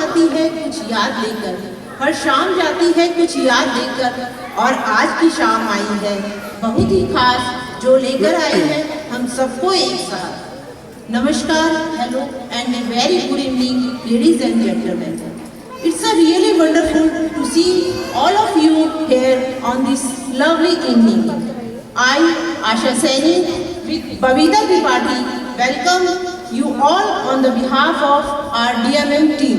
आती है कुछ याद लेकर, हर शाम जाती है कुछ याद देकर, और आज की शाम आई है बहुत ही खास, जो लेकर आई है हम सबको एक साथ। नमस्कार, hello and a very good evening ladies and gentleman. It's a really wonderful to see all of you here on this lovely evening. I, Asha Saini, with Babita Tripathi, welcome you all on the behalf of our DMM team.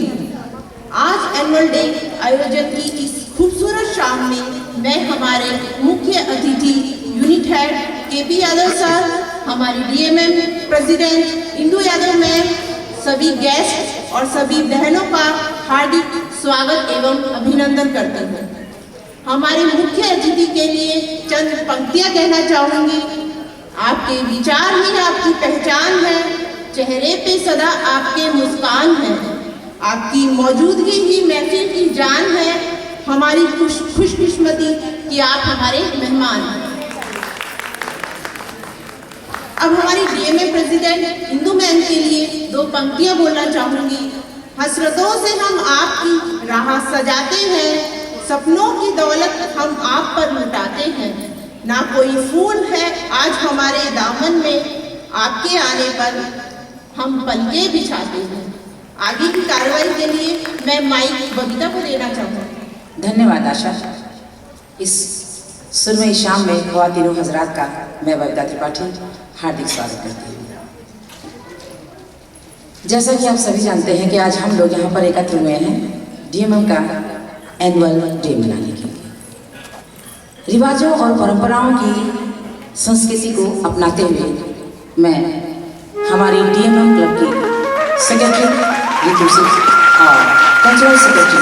आज annual day आयोजन की इस खूबसूरत शाम में मैं हमारे मुख्य अतिथि unit head KP Yadav sir, हमारी DMM president Indu Yadav ma'am, सभी गेस्ट और सभी बहनों का हार्दिक स्वागत एवं अभिनंदन करती हूँ। हमारे मुख्य अतिथि के लिए चंद पंक्तियाँ कहना चाहूँगी। आपके विचार ही आपकी पहचान है, चेहरे पे सदा आपके मुस्कान है, आपकी मौजूदगी ही महफिल की जान है, हमारी खुशकिस्मती कि आप हमारे मेहमान हैं। अब हमारी DMM प्रेसिडेंट इंदु मैम के लिए दो पंक्तियाँ बोलना चाहूँगी। हसरतों से हम आपकी राह सजाते हैं, सपनों की दौलत हम आप पर लुटाते हैं, ना कोई फूल है आज हमारे दामन में, आपके आने पर हम पलके बिछाते हैं। आगे की कार्रवाई के लिए मैं माइक बबीता को देना चाहूँगी। धन्यवाद आशा। इस सुरमई शाम में ख्वातीन हजरात का मैं बबीता त्रिपाठी हार्दिक स्वागत करती हूँ। जैसा कि आप सभी जानते हैं कि आज हम लोग यहाँ पर एकत्र हुए हैं DMM का एनुअल डे मनाने के लिए। रिवाजों और परंपराओं की संस्कृति को अपनाते हुए मैं हमारी DMM क्लब की सेक्रेटरी रितु सिंह और कल्चरल सेक्रेटरी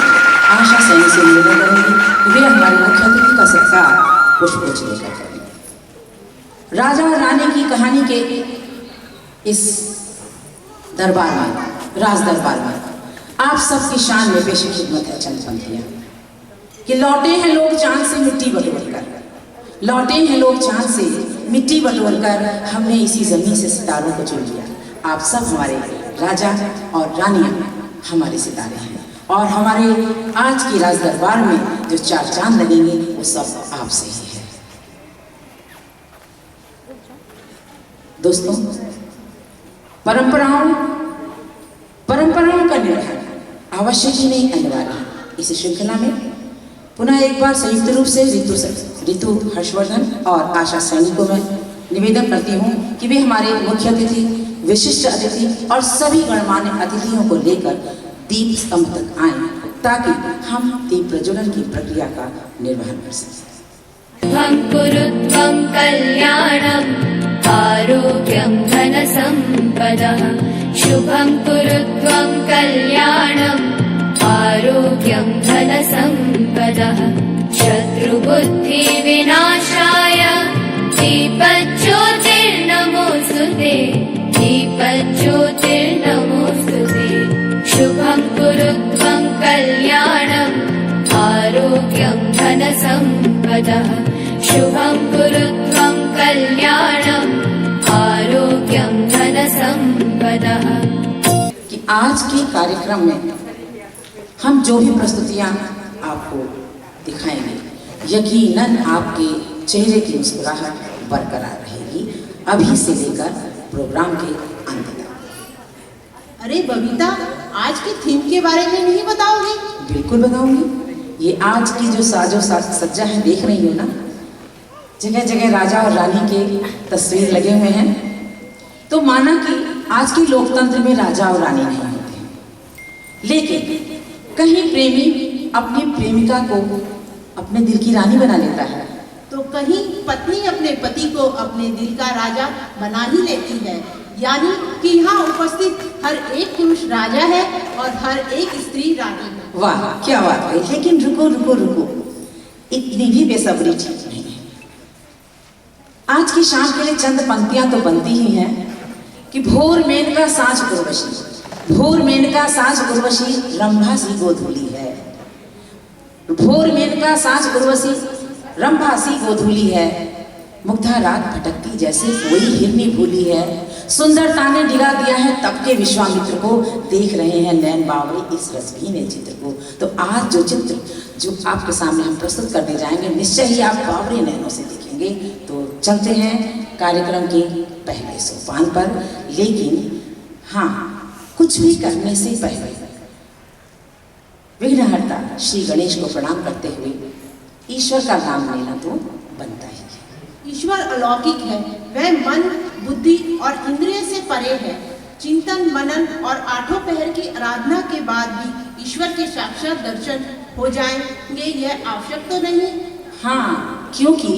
आशा सैनी से निवेदन करूँगी कि वे हमारे मुख्य अतिथि का सत्कार पुष्पगुच्छ देकर करें। राजा और रानी की कहानी के इस दरबार में, राज दरबार में आप सबकी शान में पेश खिदमत है चंद पंक्तियाँ कि लौटे हैं लोग चांद से मिट्टी बटोर कर, लौटे हैं लोग चांद से मिट्टी बटोर कर, हमने इसी जमीन से सितारों को चुन लिया। आप सब हमारे राजा और रानियाँ हमारे सितारे हैं, और हमारे आज की राज दरबार में जो चार चांद लगेंगे वो सब आपसे ही है। दोस्तों, परंपराओं का निर्वहन आवश्यक ही नहीं अनिवार्य है। इस श्रृंखला में पुनः एक बार संयुक्त रूप से रितु हर्षवर्धन और आशा सैनी को मैं निवेदन करती हूँ कि वे हमारे मुख्य अतिथि, विशिष्ट अतिथि और सभी गणमान्य अतिथियों को लेकर दीप स्तंभ तक आएं, ताकि हम दीप प्रज्वलन की प्रक्रिया का निर्वहन कर सकें। कुरुत्वं कल्याणम् आरोग्यं धनसम्पदः, शुभं कुरुत्वं कल्याणम् आरोग्यं धनसम्पदः, शत्रुबुद्धि विनाशाय दीपज्योतिर्नमोस्तुते, दीपज्योतिर्नमोस्तुते, शुभं कुरुत्वं कल्याणम् आरोग्यं धनसम्पदः, शुभं कुरुत्वं कल्याणम् आरोग्यं धनसम्पदः। कि आज के कार्यक्रम में हम जो भी प्रस्तुतियां आपको दिखाएंगे, यकीनन आपके चेहरे की मुस्कुराहट बरकरार रहेगी अभी से लेकर प्रोग्राम के अंत तक। अरे बबीता, आज की थीम के बारे में नहीं बताओगी? बिल्कुल बताऊंगी। ये आज की जो साजो सज्जा है देख रही हो ना, जगह जगह राजा और रानी के तस्वीर लगे हुए हैं, तो माना कि आज के लोकतंत्र में राजा और रानी नहीं होते हैं, लेकिन कहीं प्रेमी अपनी प्रेमिका को अपने दिल की रानी बना लेता है, तो कहीं पत्नी अपने पति को अपने दिल का राजा बना ही लेती है। यानी कि यहाँ उपस्थित हर एक पुरुष राजा है और हर एक स्त्री रानी है। वाह, क्या बात है। लेकिन रुको रुको रुको, इतनी भी बेसब्री ठीक नहीं है। आज की शाम के लिए चंद पंक्तियां तो बनती ही हैं कि भोर मेनका साँझ उर्वशी, भोर मेनका साँझ उर्वशी रंभा सी गोधूली है, भोर मेनका साँझ उर्वशी रंभा सी गोधूली है, मुग्धा रात भटकती जैसे कोई हिरनी भूली है, सुंदरता ने डिगा दिया है तब के विश्वामित्र को, देख रहे हैं नैन बावरे इस रसभीने चित्र को। तो आज जो चित्र जो आपके सामने हम प्रस्तुत करने जाएंगे, निश्चय ही आप बावरे नैनों से देखेंगे। तो चलते हैं कार्यक्रम के पहले सोपान पर, लेकिन हाँ, कुछ भी करने से पहले विघ्नहर्ता श्री गणेश को प्रणाम करते हुए ईश्वर का नाम लेना तो बनता ही है। ईश्वर अलौकिक है, वह मन, बुद्धि और इंद्रिय से परे है। चिंतन, मनन और आठों पहर की आराधना के बाद भी ईश्वर के साक्षात दर्शन हो जाएंगे, यह आवश्यक तो नहीं। हाँ, क्योंकि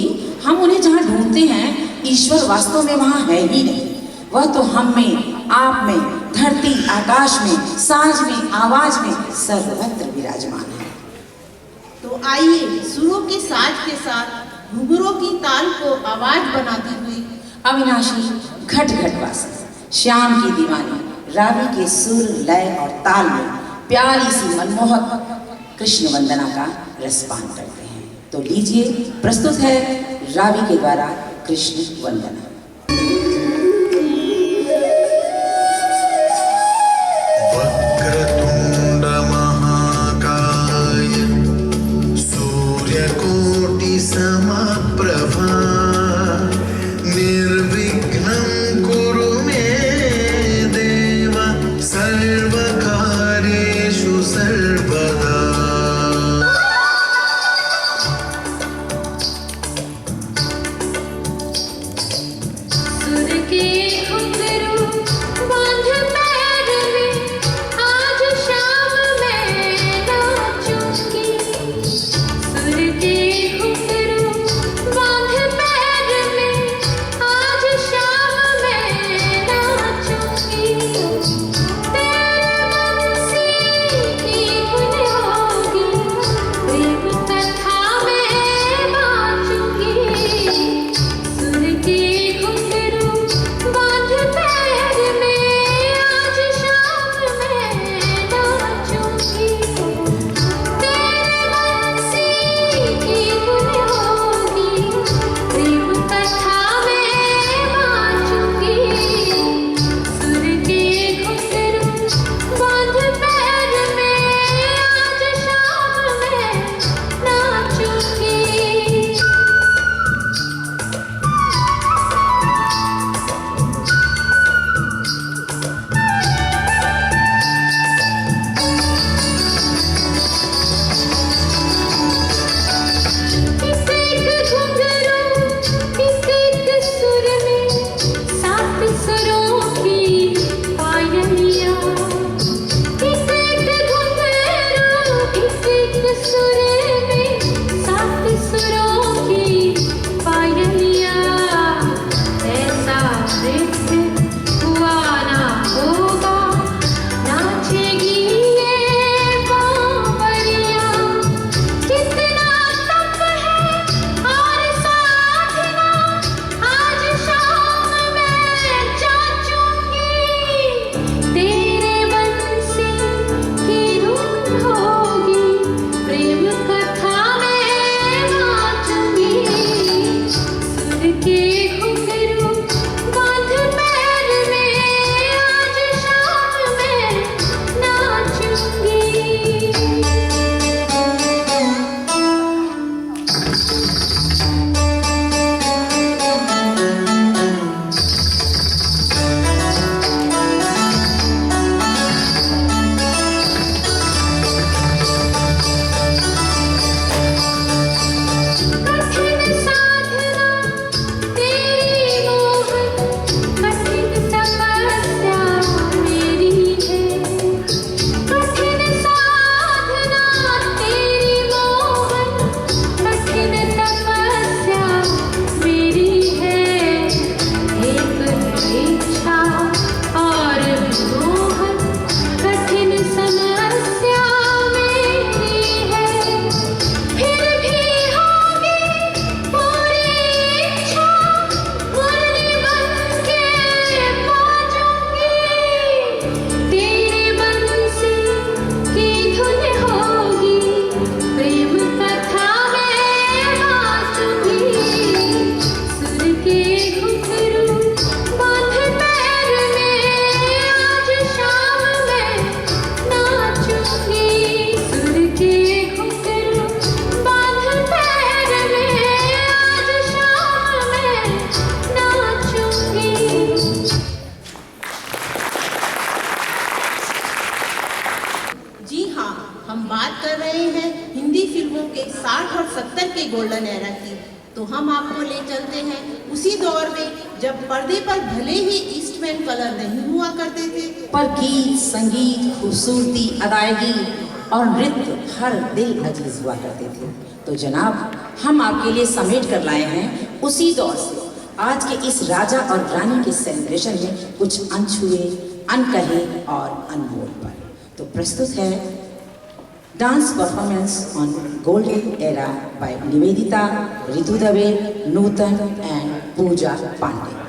हम उन्हें जहाँ ढूंढते हैं, ईश्वर वास्तव में वहाँ है ही नहीं। वह तो हम में, आप में, धरती आकाश में, सांझ में, आवाज में, सर्वत्र विराजमान है। तो आइए सुरों के साज के साथ घुंघरों की ताल को आवाज बनाती हुई अविनाशी घट घट वासी श्याम की दीवानी रावी के सुर, लय और ताल में प्यारी सी मनमोहक कृष्ण वंदना का रसपान करते हैं। तो लीजिए, प्रस्तुत है रावी के द्वारा कृष्ण वंदना। वक्रतुंड महाकाय सूर्यकोटि समप्रभा निर्विघ्नं कुरु मे देव सर्वकार्येषु सर्वदा। हाँ, हम बात कर रहे हैं हिंदी फिल्मों के 60 और 70 के गोल्डन एरा की। तो हम आपको ले चलते हैं उसी दौर में जब पर्दे पर भले ही ईस्टमैन कलर नहीं हुआ करते थे, पर गीत, संगीत, खूबसूरती, अदायगी और नृत्य हर दिल अजीज हुआ करते थे। तो जनाब, हम आपके लिए समेट कर लाए हैं उसी दौर से आज के इस राजा और रानी के सेलिब्रेशन में कुछ अनछुए, अनकहे और अनमोल पर। तो प्रस्तुत है dance performance on golden era by Nivedita, Ritu Dave, Nutan and Pooja Pandey.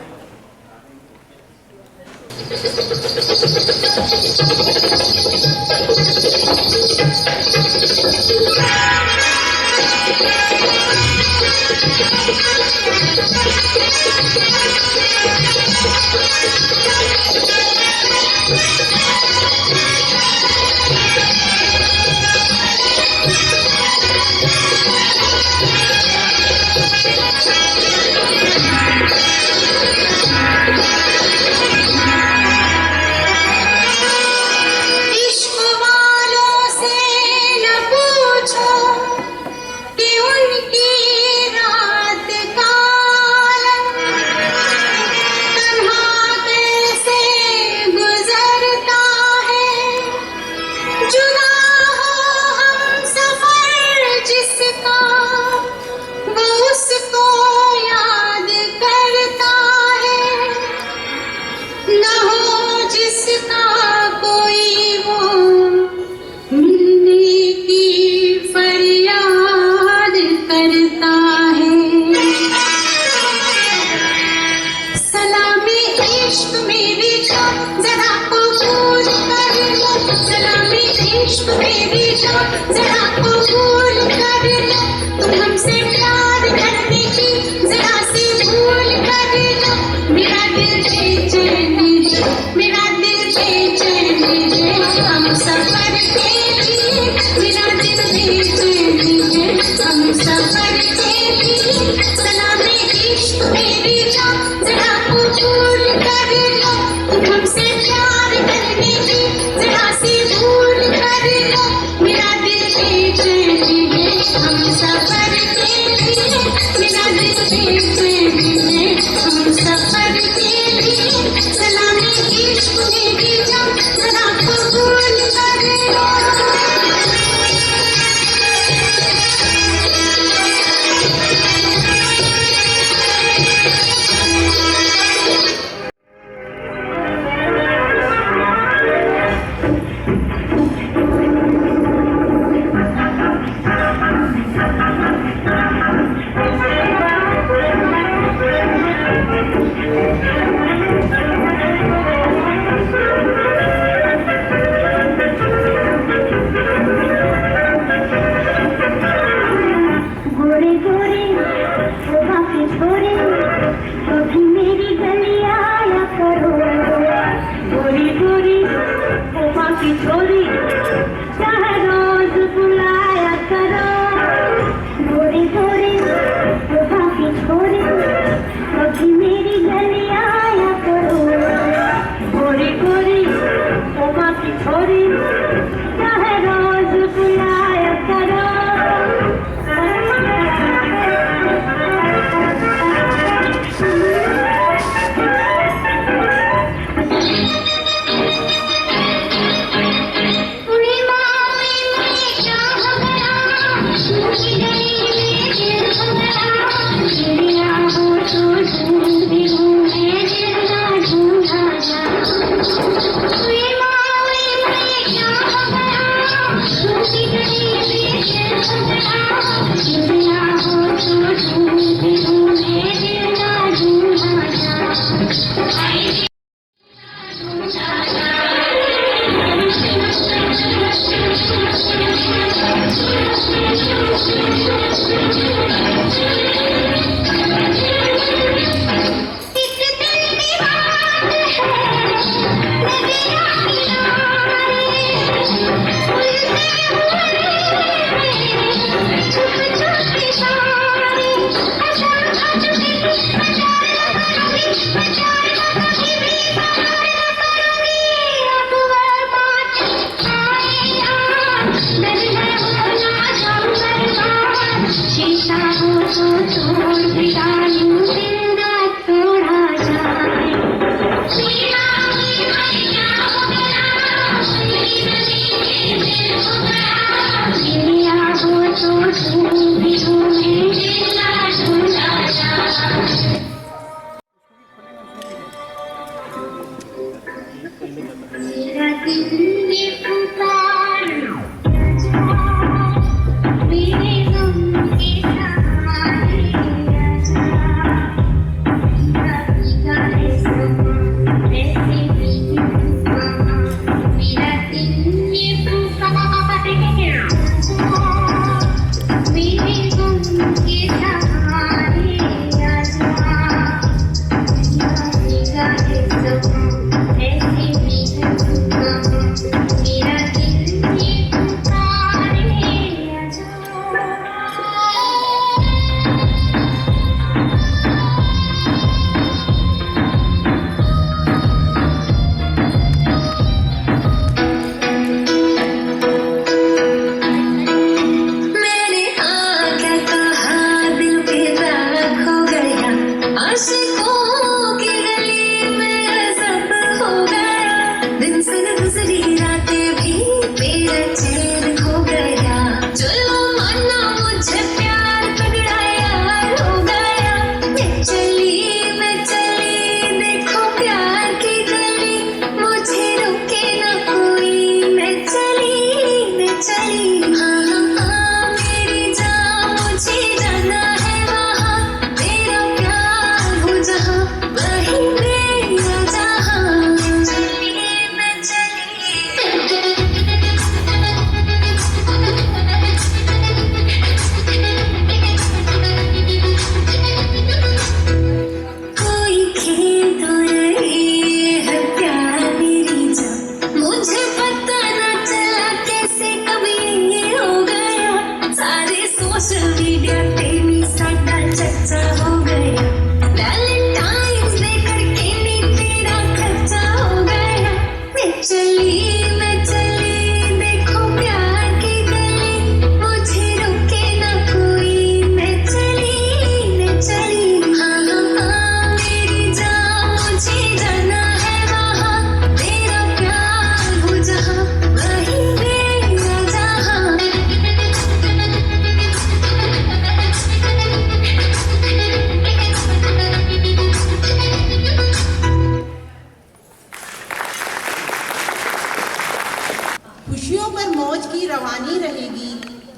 कहानी रहेगी,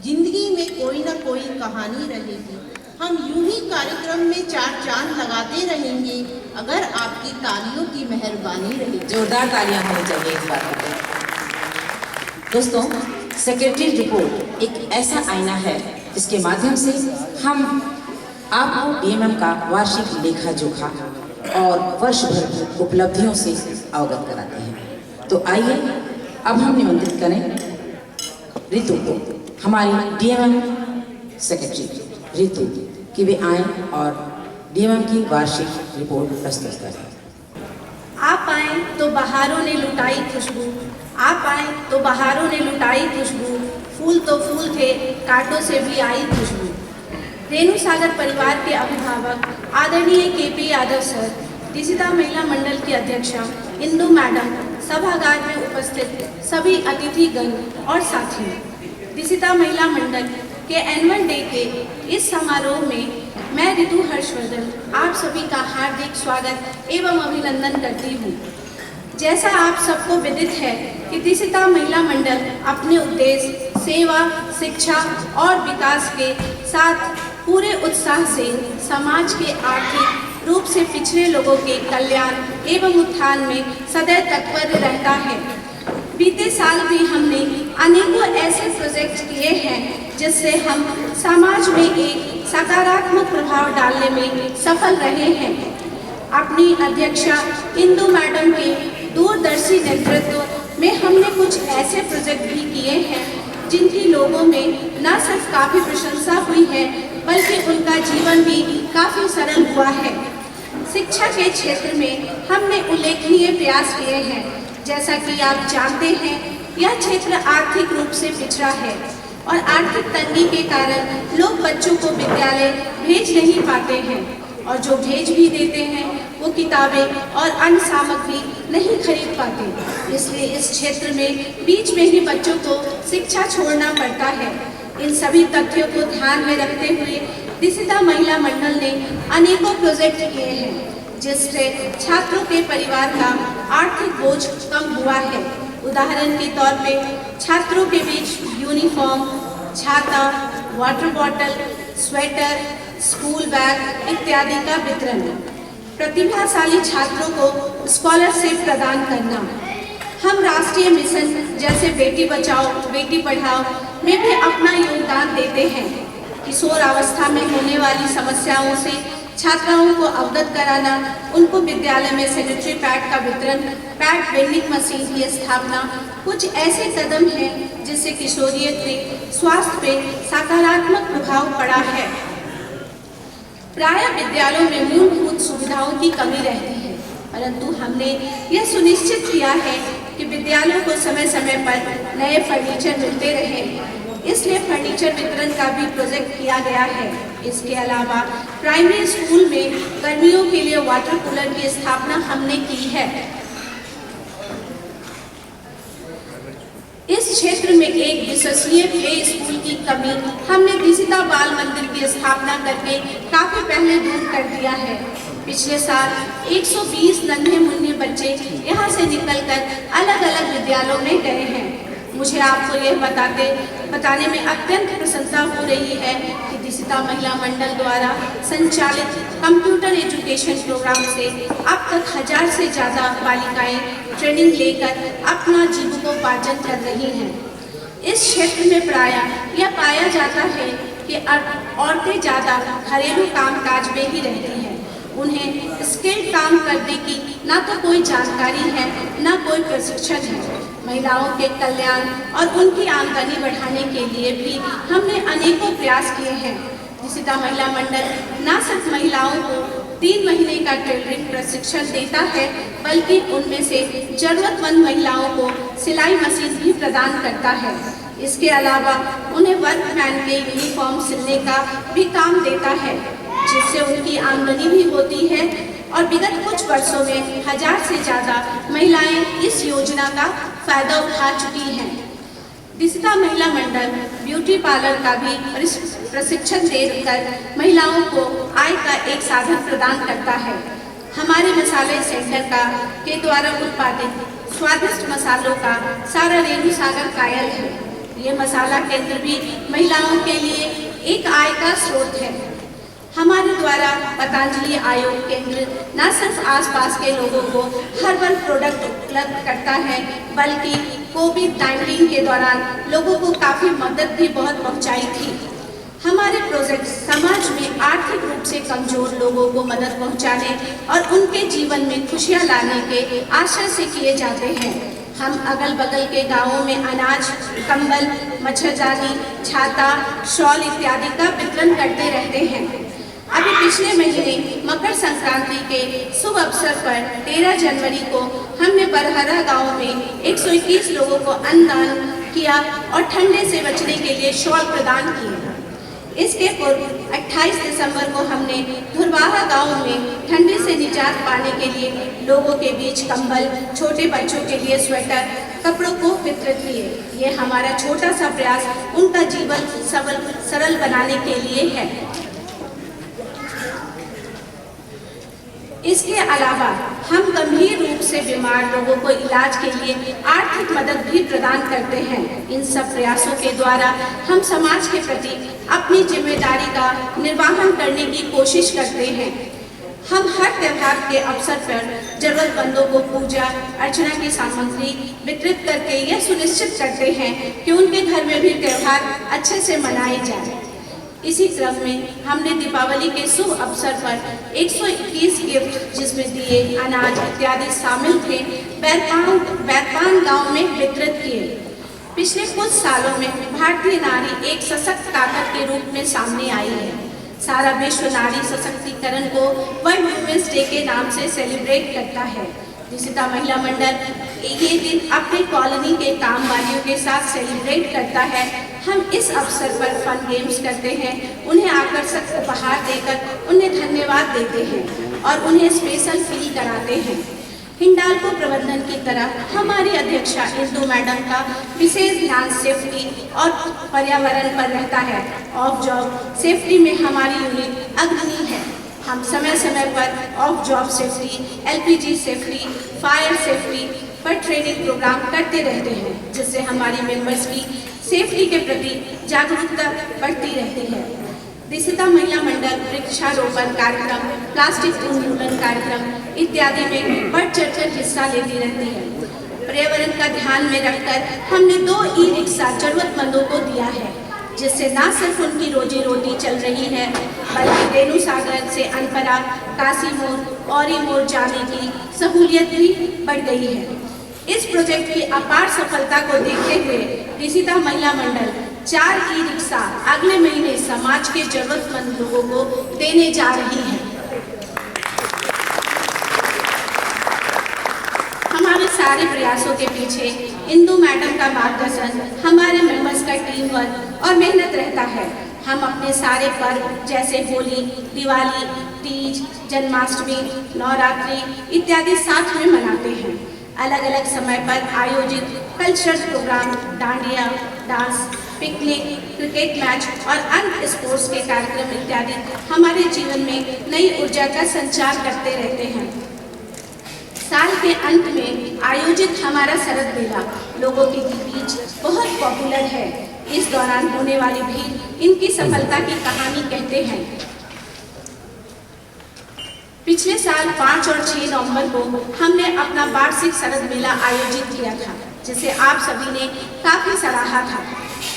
जिंदगी में कोई ना कोई कहानी रहेगी। हम यूं ही कार्यक्रम में चार चांद लगाते रहेंगे अगर आपकी तालियों की मेहरबानी रहेगी। जोरदार तालियां होनी चाहिए इस बात पर। दोस्तों, सेक्रेटरी रिपोर्ट एक ऐसा आईना है जिसके माध्यम से हम आपको डीएमएम का वार्षिक लेखा जोखा और वर्ष भर की उपलब्धियों से अवगत कराते हैं। तो आइए अब हम निमंत्रित करें रितु को, हमारी डीएमएम सेक्रेटरी रितु, कि वे आए और डीएमएम की वार्षिक रिपोर्ट प्रस्तुत करें। आप आए तो बहारों ने लुटाई खुशबू, आप आए तो बहारों ने लुटाई खुशबू, फूल तो फूल थे कांटों से भी आई खुशबू। रेणु सागर परिवार के अभिभावक आदरणीय केपी यादव सर, दिसिता महिला मंडल की अध्यक्षा इंदु मैडम, सभागार में उपस्थित सभी अतिथिगण और साथियों, दिसिता महिला मंडल के एनुअल डे के इस समारोह में मैं ऋतु हर्षवर्धन आप सभी का हार्दिक स्वागत एवं अभिनंदन करती हूँ। जैसा आप सबको विदित है कि दिसिता महिला मंडल अपने उद्देश्य, सेवा, शिक्षा और विकास के साथ पूरे उत्साह से समाज के आर्थिक रूप से पिछड़े लोगों के कल्याण एवं उत्थान में सदैव तत्पर रहता है। बीते साल भी हमने अनेकों ऐसे प्रोजेक्ट किए हैं जिससे हम समाज में एक सकारात्मक प्रभाव डालने में सफल रहे हैं। अपनी अध्यक्षा इंदु मैडम के दूरदर्शी नेतृत्व में हमने कुछ ऐसे प्रोजेक्ट भी किए हैं जिनकी लोगों में न सिर्फ काफ़ी प्रशंसा हुई है बल्कि उनका जीवन भी काफ़ी सरल हुआ है। शिक्षा के क्षेत्र में हमने उल्लेखनीय प्रयास किए हैं। जैसा कि आप जानते हैं, यह क्षेत्र आर्थिक रूप से पिछड़ा है और आर्थिक तंगी के कारण लोग बच्चों को विद्यालय भेज नहीं पाते हैं और जो भेज भी देते हैं वो किताबें और अन्य सामग्री नहीं खरीद पाते। इसलिए इस क्षेत्र में बीच में ही बच्चों को शिक्षा छोड़ना पड़ता है। इन सभी तथ्यों को ध्यान में रखते हुए दिसिता महिला मंडल ने अनेकों प्रोजेक्ट किए हैं जिससे छात्रों के परिवार का आर्थिक बोझ कम हुआ है। उदाहरण के तौर पे छात्रों के बीच यूनिफॉर्म, छाता, water bottle, sweater, school bag इत्यादि का वितरण, प्रतिभाशाली छात्रों को स्कॉलरशिप प्रदान करना। हम राष्ट्रीय मिशन जैसे बेटी बचाओ बेटी पढ़ाओ में भी अपना योगदान देते हैं। किशोर अवस्था में होने वाली समस्याओं से छात्राओं को अवगत कराना, उनको विद्यालय में सैनिटरी पैड का वितरण, पैड वेंडिंग मशीन की स्थापना कुछ ऐसे कदम हैं जिससे किशोरियत में स्वास्थ्य पे सकारात्मक प्रभाव पड़ा है। प्रायः विद्यालयों में मूलभूत सुविधाओं की कमी रहती है, परंतु हमने यह सुनिश्चित किया है कि विद्यालयों को समय समय पर नए फर्नीचर मिलते रहे, इसलिए फर्नीचर वितरण का भी प्रोजेक्ट किया गया है। इसके अलावा प्राइमरी स्कूल में गर्मियों के लिए वाटर कूलर की स्थापना हमने की है। इस क्षेत्र में एक विश्वसनीय प्ले स्कूल की कमी हमने दिसिता बाल मंदिर की स्थापना करके काफी पहले दूर कर दिया है। पिछले साल 120 नन्हे मुन्ने बच्चे यहाँ से निकलकर अलग अलग विद्यालयों में गए हैं। मुझे आपको यह बताने में अत्यंत प्रसन्नता हो रही है कि दिसिता महिला मंडल द्वारा संचालित कंप्यूटर एजुकेशन प्रोग्राम से अब तक 1000 से ज़्यादा बालिकाएं ट्रेनिंग लेकर अपना जीविकोपार्जन कर रही हैं। इस क्षेत्र में प्रायः यह पाया जाता है कि औरतें ज़्यादा घरेलू कामकाज में ही रहती हैं। उन्हें स्किल्ड काम करने की ना तो कोई जानकारी है ना कोई प्रशिक्षण है। महिलाओं के कल्याण और उनकी आमदनी बढ़ाने के लिए भी हमने अनेकों प्रयास किए हैं। दिसिता महिला मंडल न सिर्फ महिलाओं को 3 महीने का टेलरिंग प्रशिक्षण देता है बल्कि उनमें से जरूरतमंद महिलाओं को सिलाई मशीन भी प्रदान करता है। इसके अलावा उन्हें वर्कमैन के यूनिफॉर्म सिलने का भी काम देता है, जिससे उनकी आमदनी भी होती है और विगत कुछ वर्षों में 1000 से ज़्यादा महिलाएं इस योजना का फायदा उठा चुकी हैं। दिसिता महिला मंडल ब्यूटी पार्लर का भी प्रशिक्षण देकर महिलाओं को आय का एक साधन प्रदान करता है। हमारे मसाले सेंटर के द्वारा उत्पादित स्वादिष्ट मसालों का सारा रेणु सागर कायल है। ये मसाला केंद्र भी महिलाओं के लिए एक आय का स्रोत है। हमारे द्वारा पतंजलि आयोग केंद्र न सिर्फ आसपास के लोगों को हर्बल प्रोडक्ट उपलब्ध करता है, बल्कि कोविड-19 के दौरान लोगों को काफ़ी मदद भी बहुत पहुंचाई थी। हमारे प्रोजेक्ट समाज में आर्थिक रूप से कमजोर लोगों को मदद पहुंचाने और उनके जीवन में खुशियां लाने के आशय से किए जाते हैं। हम अगल बगल के गांवों में अनाज, कंबल, मच्छरदानी, छाता, शॉल इत्यादि का वितरण करते रहते हैं। अभी पिछले महीने मकर संक्रांति के शुभ अवसर पर 13 जनवरी को हमने बरहरा गांव में 121 लोगों को अन्नदान किया और ठंडे से बचने के लिए शॉल प्रदान किए। इसके पूर्व 28 दिसंबर को हमने धुरवाहा गांव में ठंडी से निजात पाने के लिए लोगों के बीच कंबल, छोटे बच्चों के लिए स्वेटर, कपड़ों को वितरित किए। ये हमारा छोटा सा प्रयास उनका जीवन सरल बनाने के लिए है। इसके अलावा हम गंभीर रूप से बीमार लोगों को इलाज के लिए आर्थिक मदद भी प्रदान करते हैं। इन सब प्रयासों के द्वारा हम समाज के प्रति अपनी जिम्मेदारी का निर्वहन करने की कोशिश करते हैं। हम हर त्योहार के अवसर पर जरूरतमंदों को पूजा अर्चना की सामग्री वितरित करके यह सुनिश्चित करते हैं कि उनके घर में भी त्योहार अच्छे से मनाए जाए। इसी क्रम में हमने दीपावली के शुभ अवसर पर 121 गिफ्ट, जिसमें दिए, अनाज इत्यादि शामिल थे, बैरपान गांव में वितरित किए। पिछले कुछ सालों में भारतीय नारी एक सशक्त ताकत के रूप में सामने आई है। सारा विश्व नारी सशक्तिकरण को वर्ल्ड वुमेन्स डे के नाम से सेलिब्रेट करता है। दिसिता महिला मंडल ये दिन अपने कॉलोनी के काम वालियों के साथ सेलिब्रेट करता है। हम इस अवसर पर फन गेम्स करते हैं, उन्हें आकर्षक उपहार देकर उन्हें धन्यवाद देते हैं और उन्हें स्पेशल फील कराते हैं। हिंडाल्को प्रबंधन की तरफ हमारी अध्यक्षा इंदु मैडम का विशेष ध्यान सेफ्टी और पर्यावरण पर रहता है। ऑफ जॉब सेफ्टी में हमारी यूनिट अग्रणी है। हम समय समय पर of job safety, LPG safety, fire safety पर ट्रेनिंग प्रोग्राम करते रहते हैं, जिससे हमारी मेंबर्स की सेफ्टी के प्रति जागरूकता बढ़ती रहती है। दिसिता महिला मंडल वृक्षारोपण कार्यक्रम, प्लास्टिक उन्मूलन कार्यक्रम इत्यादि में बढ़ चढ़कर हिस्सा लेती रहती है। पर्यावरण का ध्यान में रखकर हमने 2 ई-रिक्शा जरूरतमंदों को दिया है, जिससे न सिर्फ उनकी रोजी रोटी चल रही है, बल्कि रेणु सागर से अनपरा, काशी मोड़, औरी मोड़ जाने की सहूलियत भी बढ़ गई है। इस प्रोजेक्ट की अपार सफलता को देखते हुए दिसिता महिला मंडल 4 ई-रिक्शा अगले महीने समाज के जरूरतमंद लोगों को देने जा रही है। हमारे सारे प्रयासों के पीछे इंदु मैडम का मार्गदर्शन, हमारे मेंबर्स का टीम वर्क और मेहनत रहता है। हम अपने सारे पर्व जैसे होली, दिवाली, तीज, जन्माष्टमी, नवरात्रि इत्यादि साथ में मनाते हैं। अलग अलग समय पर आयोजित cultural program, dandiya, dance, picnic, cricket match और अन्य स्पोर्ट्स के कार्यक्रम इत्यादि हमारे जीवन में नई ऊर्जा का संचार करते रहते हैं। साल के अंत में आयोजित हमारा शरद मेला लोगों के बीच बहुत पॉपुलर है। इस दौरान होने वाली भीड़ इनकी सफलता की कहानी कहते हैं। पिछले साल 5 और 6 नवंबर को हमने अपना वार्षिक शरद मेला आयोजित किया था, जिसे आप सभी ने काफी सराहा था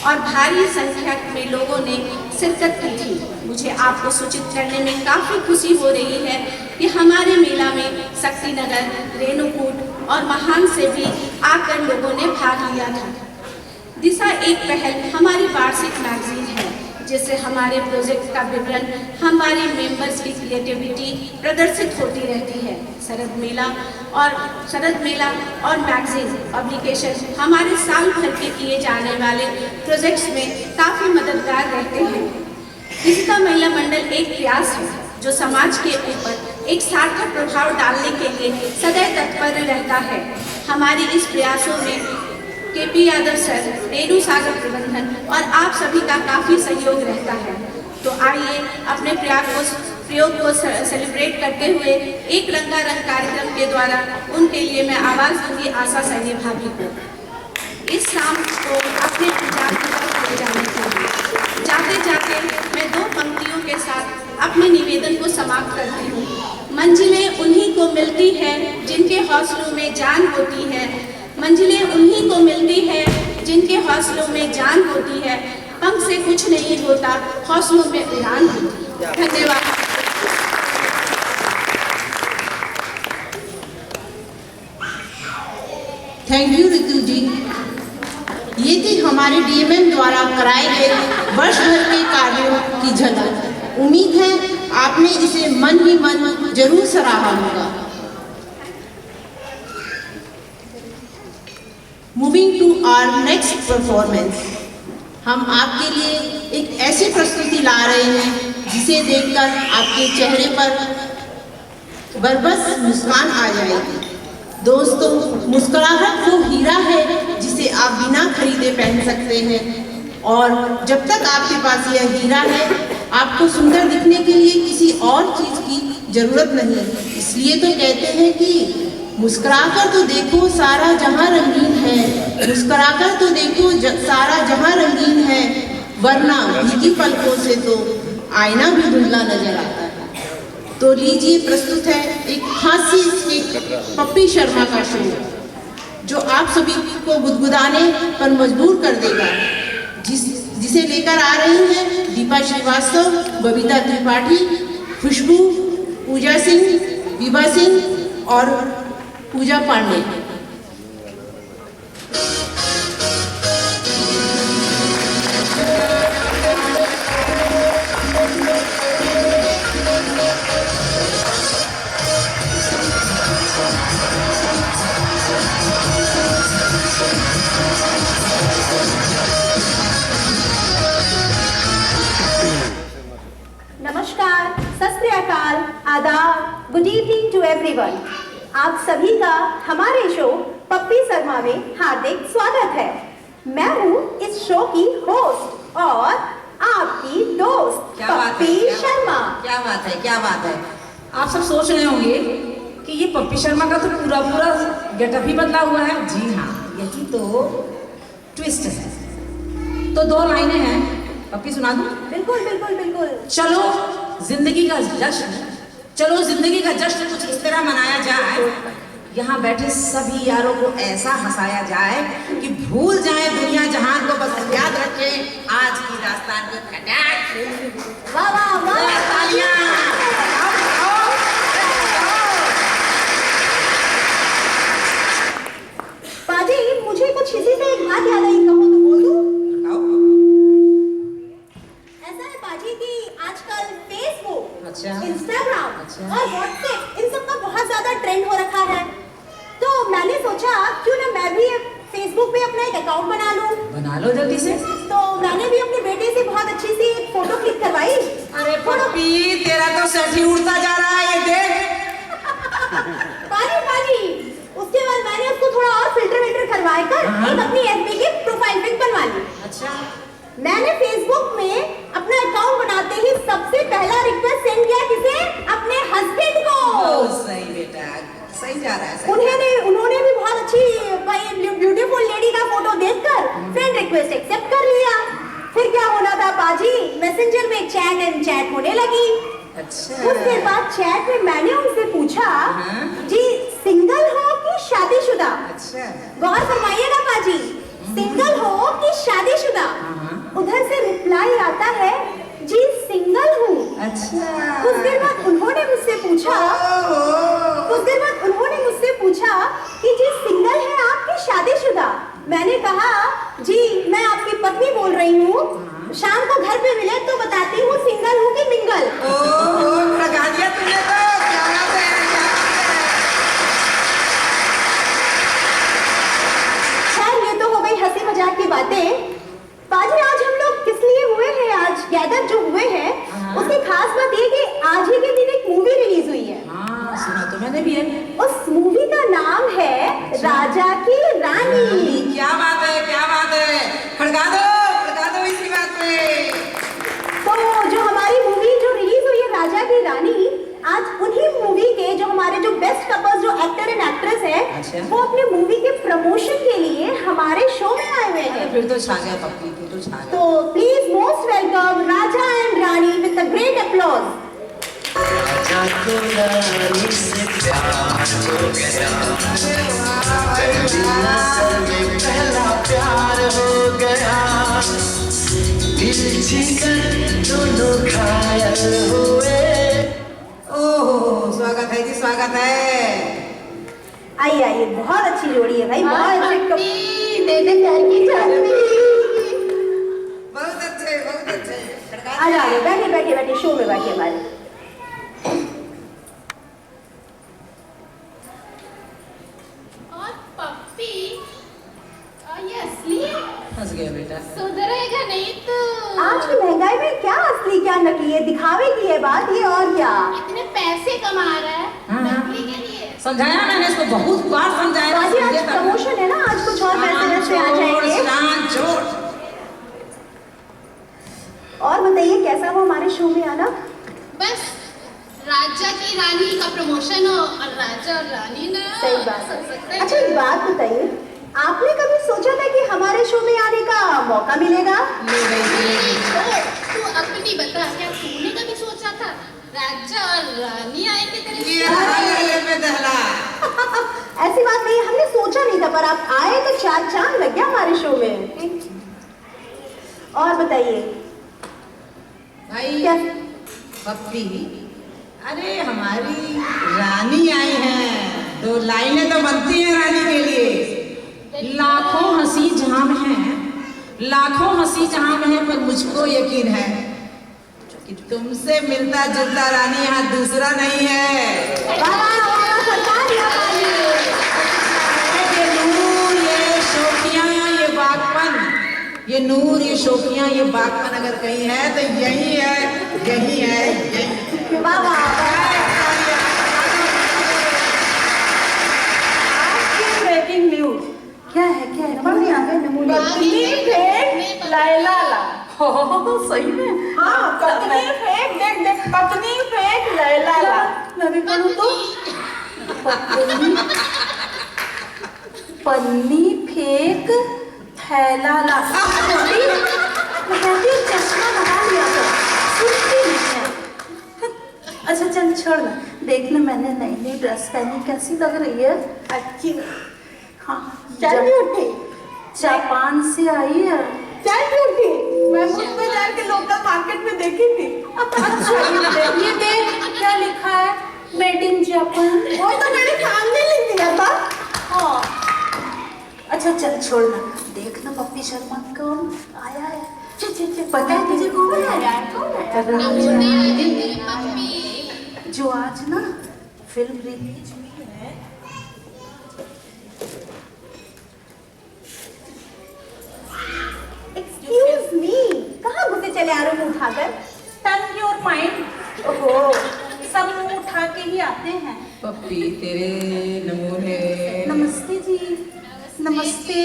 और भारी संख्या में लोगों ने शिरकत की थी। मुझे आपको सूचित करने में काफी खुशी हो रही है कि हमारे मेला में शक्तिनगर, रेणुकूट और महान से भी आकर लोगों ने भाग लिया था। दिशा एक पहल हमारी वार्षिक मैगजीन है, जिससे हमारे प्रोजेक्ट का विवरण, हमारे मेंबर्स की क्रिएटिविटी प्रदर्शित होती रहती है। शरद मेला और मैगजीन पब्लिकेशन हमारे साल भर के किए जाने वाले प्रोजेक्ट्स में काफ़ी मददगार रहते हैं। दिसिता महिला मंडल एक प्रयास है जो समाज के ऊपर एक सार्थक प्रभाव डालने के लिए सदैव तत्पर रहता है। हमारे इस प्रयासों में KP यादव सर, रेणु सागर प्रबंधन और आप सभी का काफ़ी सहयोग रहता है। तो आइए अपने प्रयोग को सेलिब्रेट करते हुए एक रंगारंग कार्यक्रम के द्वारा उनके लिए मैं आवाज़ दूंगी आशा सैनी भाभी को। इस शाम को अपने करती हूँ। मंजिलें उन्हीं को मिलती है जिनके हौसलों में जान होती है। मंजिलें उन्हीं को मिलती है जिनके हौसलों में जान होती है। पंख से कुछ नहीं होता, हौसलों में उड़ान होती है। धन्यवाद। थैंक यू रितु जी। ये थी हमारे डीएमएम द्वारा कराए गए वर्ष भर के कार्यों की झलक। उम्मीद है आपने इसे मन ही मन जरूर सराहा होगा। Moving to our next performance, हम आपके लिए एक ऐसी प्रस्तुति ला रहे हैं जिसे देखकर आपके चेहरे पर बरबस मुस्कान आ जाएगी। दोस्तों, मुस्कुराहट वो हीरा है जिसे आप बिना खरीदे पहन सकते हैं, और जब तक आपके पास यह हीरा है आपको सुंदर दिखने के लिए किसी और चीज की जरूरत नहीं। इसलिए तो कहते हैं कि मुस्कुराकर तो देखो सारा जहां रंगीन है, मुस्कुराकर तो देखो सारा जहां रंगीन है, वरना भीगी पलकों से तो आईना भी धुंधला नजर आता है। तो लीजिए, प्रस्तुत है एक हास्य स्किट पप्पी शर्मा का शो, जो आप सभी को गुदगुदाने पर मजबूर कर देगा। जिसे लेकर आ रही हैं दीपा श्रीवास्तव, बबीता त्रिपाठी, खुशबू, पूजा सिंह, विभा सिंह और पूजा पांडे। नमस्कार, सत श्री अकाल, आदाब, गुड इवनिंग टू एवरीवन। आप सभी का हमारे शो पप्पी शर्मा में हार्दिक स्वागत है। मैं हूँ इस शो की होस्ट और आपकी दोस्त पप्पी शर्मा। क्या बात है, क्या बात है। आप सब सोच रहे होंगे कि ये पप्पी शर्मा का तो पूरा पूरा गेटअप ही बदला हुआ है। जी हाँ, यही तो ट्विस्ट है। तो 2 लाइनें हैं, पप्पी सुना दूं? बिल्कुल बिल्कुल बिल्कुल। चलो जिंदगी का जश्न कुछ इस तरह मनाया जाए, यहाँ बैठे सभी यारों को ऐसा हंसाया जाए कि भूल जाए दुनिया जहान को, बस याद रखें आज की दास्तान को खटाक। वाह वाह वाह, तालियां। पाजी, मुझे कुछ इसी से एक बात याद आई, कहूँ तो बोल दूं? ऐसा है पाजी कि आजकल फेसबुक, अच्छा, इंस्टाग्राम अच्छा, और व्हाट्सएप इन सब का बहुत ज्यादा ट्रेंड हो रखा है। तो मैंने सोचा क्यों ना मैं भी फेसबुक पे अपना एक अकाउंट बना लूं। बना लो जल्दी से। तो मैंने भी अपने बेटे से बहुत अच्छी सी एक फोटो क्लिक करवाई। अरे पप्पी, तेरा तो सेट ही उड़ता जा रहा है, ये देख। पाजी, उसके बाद मैंने उसको थोड़ा और फिल्टर करवाए कर एक अपनी एफबी की प्रोफाइल पिक बनवा ली। अच्छा, मैंने फेसबुक में अपना अकाउंट बनाते ही सबसे पहला रिक्वेस्ट सेंड किया किसे? अपने हस्बैंड को। सही बेटा, सही जा रहा है। उन्होंने भी बहुत अच्छी ब्यूटीफुल लेडी का फोटो देखकर फ्रेंड रिक्वेस्ट एक्सेप्ट कर लिया। फिर क्या होना था पाजी, मैसेंजर में चैट होने लगी। अच्छा, उसके बाद चैट में मैंने उनसे पूछा, जी सिंगल हो कि शादीशुदा? अच्छा, गौर फरमाइएगा पाजी, सिंगल हो कि शादीशुदा? उधर से रिप्लाई आता है, जी सिंगल हूँ। अच्छा। कुछ देर बाद उन्होंने मुझसे पूछा कि जी सिंगल है आप कि शादीशुदा? मैंने कहा, जी मैं आपकी पत्नी बोल रही हूँ, शाम को घर पे मिले तो बताती हूँ सिंगल हूँ कि मिंगल। लगा दिया तुमने तो, क्या बात है, क्या बात है। खैर, ये तो हो गई हंसी मजाक की बातें। पाजी, आज हम लोग किस लिए हुए हैं, आज गैदर जो हुए हैं, उसकी खास बात ये कि आज ही के दिन एक मूवी रिलीज हुई है। हाँ, सुना तो मैंने भी है। उस मूवी का नाम है राजा की रानी। क्या बात है, क्या बात है। खड़का दो इसी बात पे। तो जो हमारी मूवी जो रिलीज हुई है राजा की रानी, आज उन्हीं मूवी के जो हमारे जो बेस्ट कपल्स जो एक्टर एंड एक्ट्रेस हैं, अच्छा, वो अपने मूवी के प्रमोशन के लिए हमारे शो में आए हुए हैं। फिर तो छा गया पप्पी, फिर तो छा गया। तो please most welcome Raja and Rani with a great applause. रातों रानी से प्यार हो गया, पहली नजर में पहला प्यार हो गया, दिल जिगर दोनों घायल हुए। ओह, स्वागत है जी, स्वागत है। आइए आइए, बहुत अच्छी जोड़ी है भाई, बहुत अच्छे बहुत अच्छे, बहुत अच्छे। आ जाइए, बैठे बैठे बैठे, शो में बैठे हमारे। और पप्पी, ये असली है? फंस गया बेटा। सुधरेगा नहीं तो। आज की महंगाई में क्या असली क्या नकली है, दिखावे की है बात ये, और क्या। इतने पैसे कमा रहा है नकली के लिए। समझाया मैंने इसको, बहुत बार समझाया। बाजी आज प्रमोशन है ना, आज कुछ और पैसे से आ जाएंगे। और बताइए कैसा वो हमारे शो में आना। बस राजा की रानी का प्रमोशन हो और राजा और रानी ना सही बात सब सकते है। हैं। अच्छा एक बात बताइए, आपने कभी सोचा था कि हमारे शो में आने का मौका मिलेगा? तू अपनी बता, क्या तूने कभी सोचा था राजा और रानी आएंगे तेरे ऐसी बात नहीं, हमने सोचा नहीं था, पर आप आए तो चार चांद लग गया हमारे शो में। और बताइए भाई क्या? पप्पी, अरे हमारी रानी आई हैं, दो लाइनें तो बनती हैं रानी के लिए। लाखों हंसी जहां में है, लाखों हंसी जहां में है, पर मुझको यकीन है कि तुमसे मिलता जुलता रानी यहाँ दूसरा नहीं है। सरकार ये नूर, ये शोखियां, ये बागपन, ये नूर, ये शोखियां, ये बागपन अगर कहीं है तो यही है, यही है, यही। वाह वाह। ब्रेकिंग न्यूज क्या है, क्या है? बढ़िया है नमूने। पत्नी फेंक लैला ला। सही में? हाँ, पत्नी फेंक, देख देख, पत्नी फेंक लैला ला। मैं भी पढ़ूं तो? पन्नी फेंक थैला ला। मैं कहती हूँ चश्मा लगा लिया तो सुनती नहीं है। अच्छा चल छोड़ ना, देखना मैंने नई नई ड्रेस पहनी कैसी लग रही है। अच्छी। हाँ चल भी उठी, जापान से आई है। चल भी उठी, मैं मुझ बाजार के लोकल मार्केट में देखी थी। अच्छा ये देख क्या लिखा है, मेड इन जापान। वो तो मेरे सामने लिख दिया था। हाँ अच्छा चल छोड़ना, देखना पप्पी शर्मा कौन आया है। पता है तुझे कौन आया है? नमूने आए तेरे पप्पी। जो आज ना फिल्म रिलीज हुई है। एक्सक्यूज मी, कहाँ घुसे चले आ रहे हो उठाकर? Turn your mind. ओहो, सब मुंह उठा के ही आते हैं। पप्पी तेरे नमूने। नमस्ते जी। नमस्ते।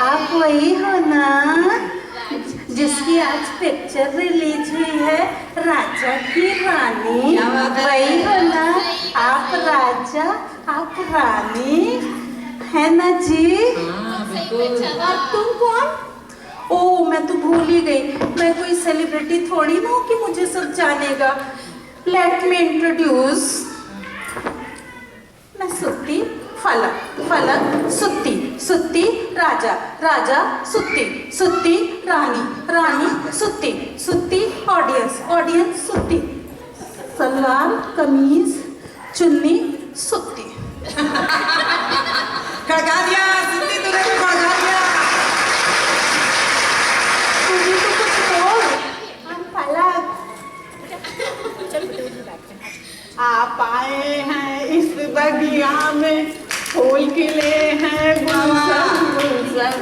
आप वही हो ना जिसकी आज पिक्चर रिलीज हुई है, राजा की रानी? क्या बात है? वही हो ना आप, राजा आप रानी है ना जी? हाँ बिल्कुल। और तुम कौन? ओ मैं तो भूल ही गई, मैं कोई सेलिब्रिटी थोड़ी ना हूँ कि मुझे सब जानेगा। लेट मी इंट्रोड्यूस, मैं सुत्ती, फलक, फलक सुत्ती, सुत्ती राजा, राजा सुत्ती, सुत्ती रानी, रानी सुत्ती, सुत्ती ऑडियंस, ऑडियंस सुत्ती, सलवार कमीज चुन्नी सुत्ती। खड़का दिया, सुत्ती तूने भी खड़का दिया। तुझे तो कुछ बोल। हम फलक। आप आए हैं इस बगिया में, फूल खिले हैं गुलशन गुलशन।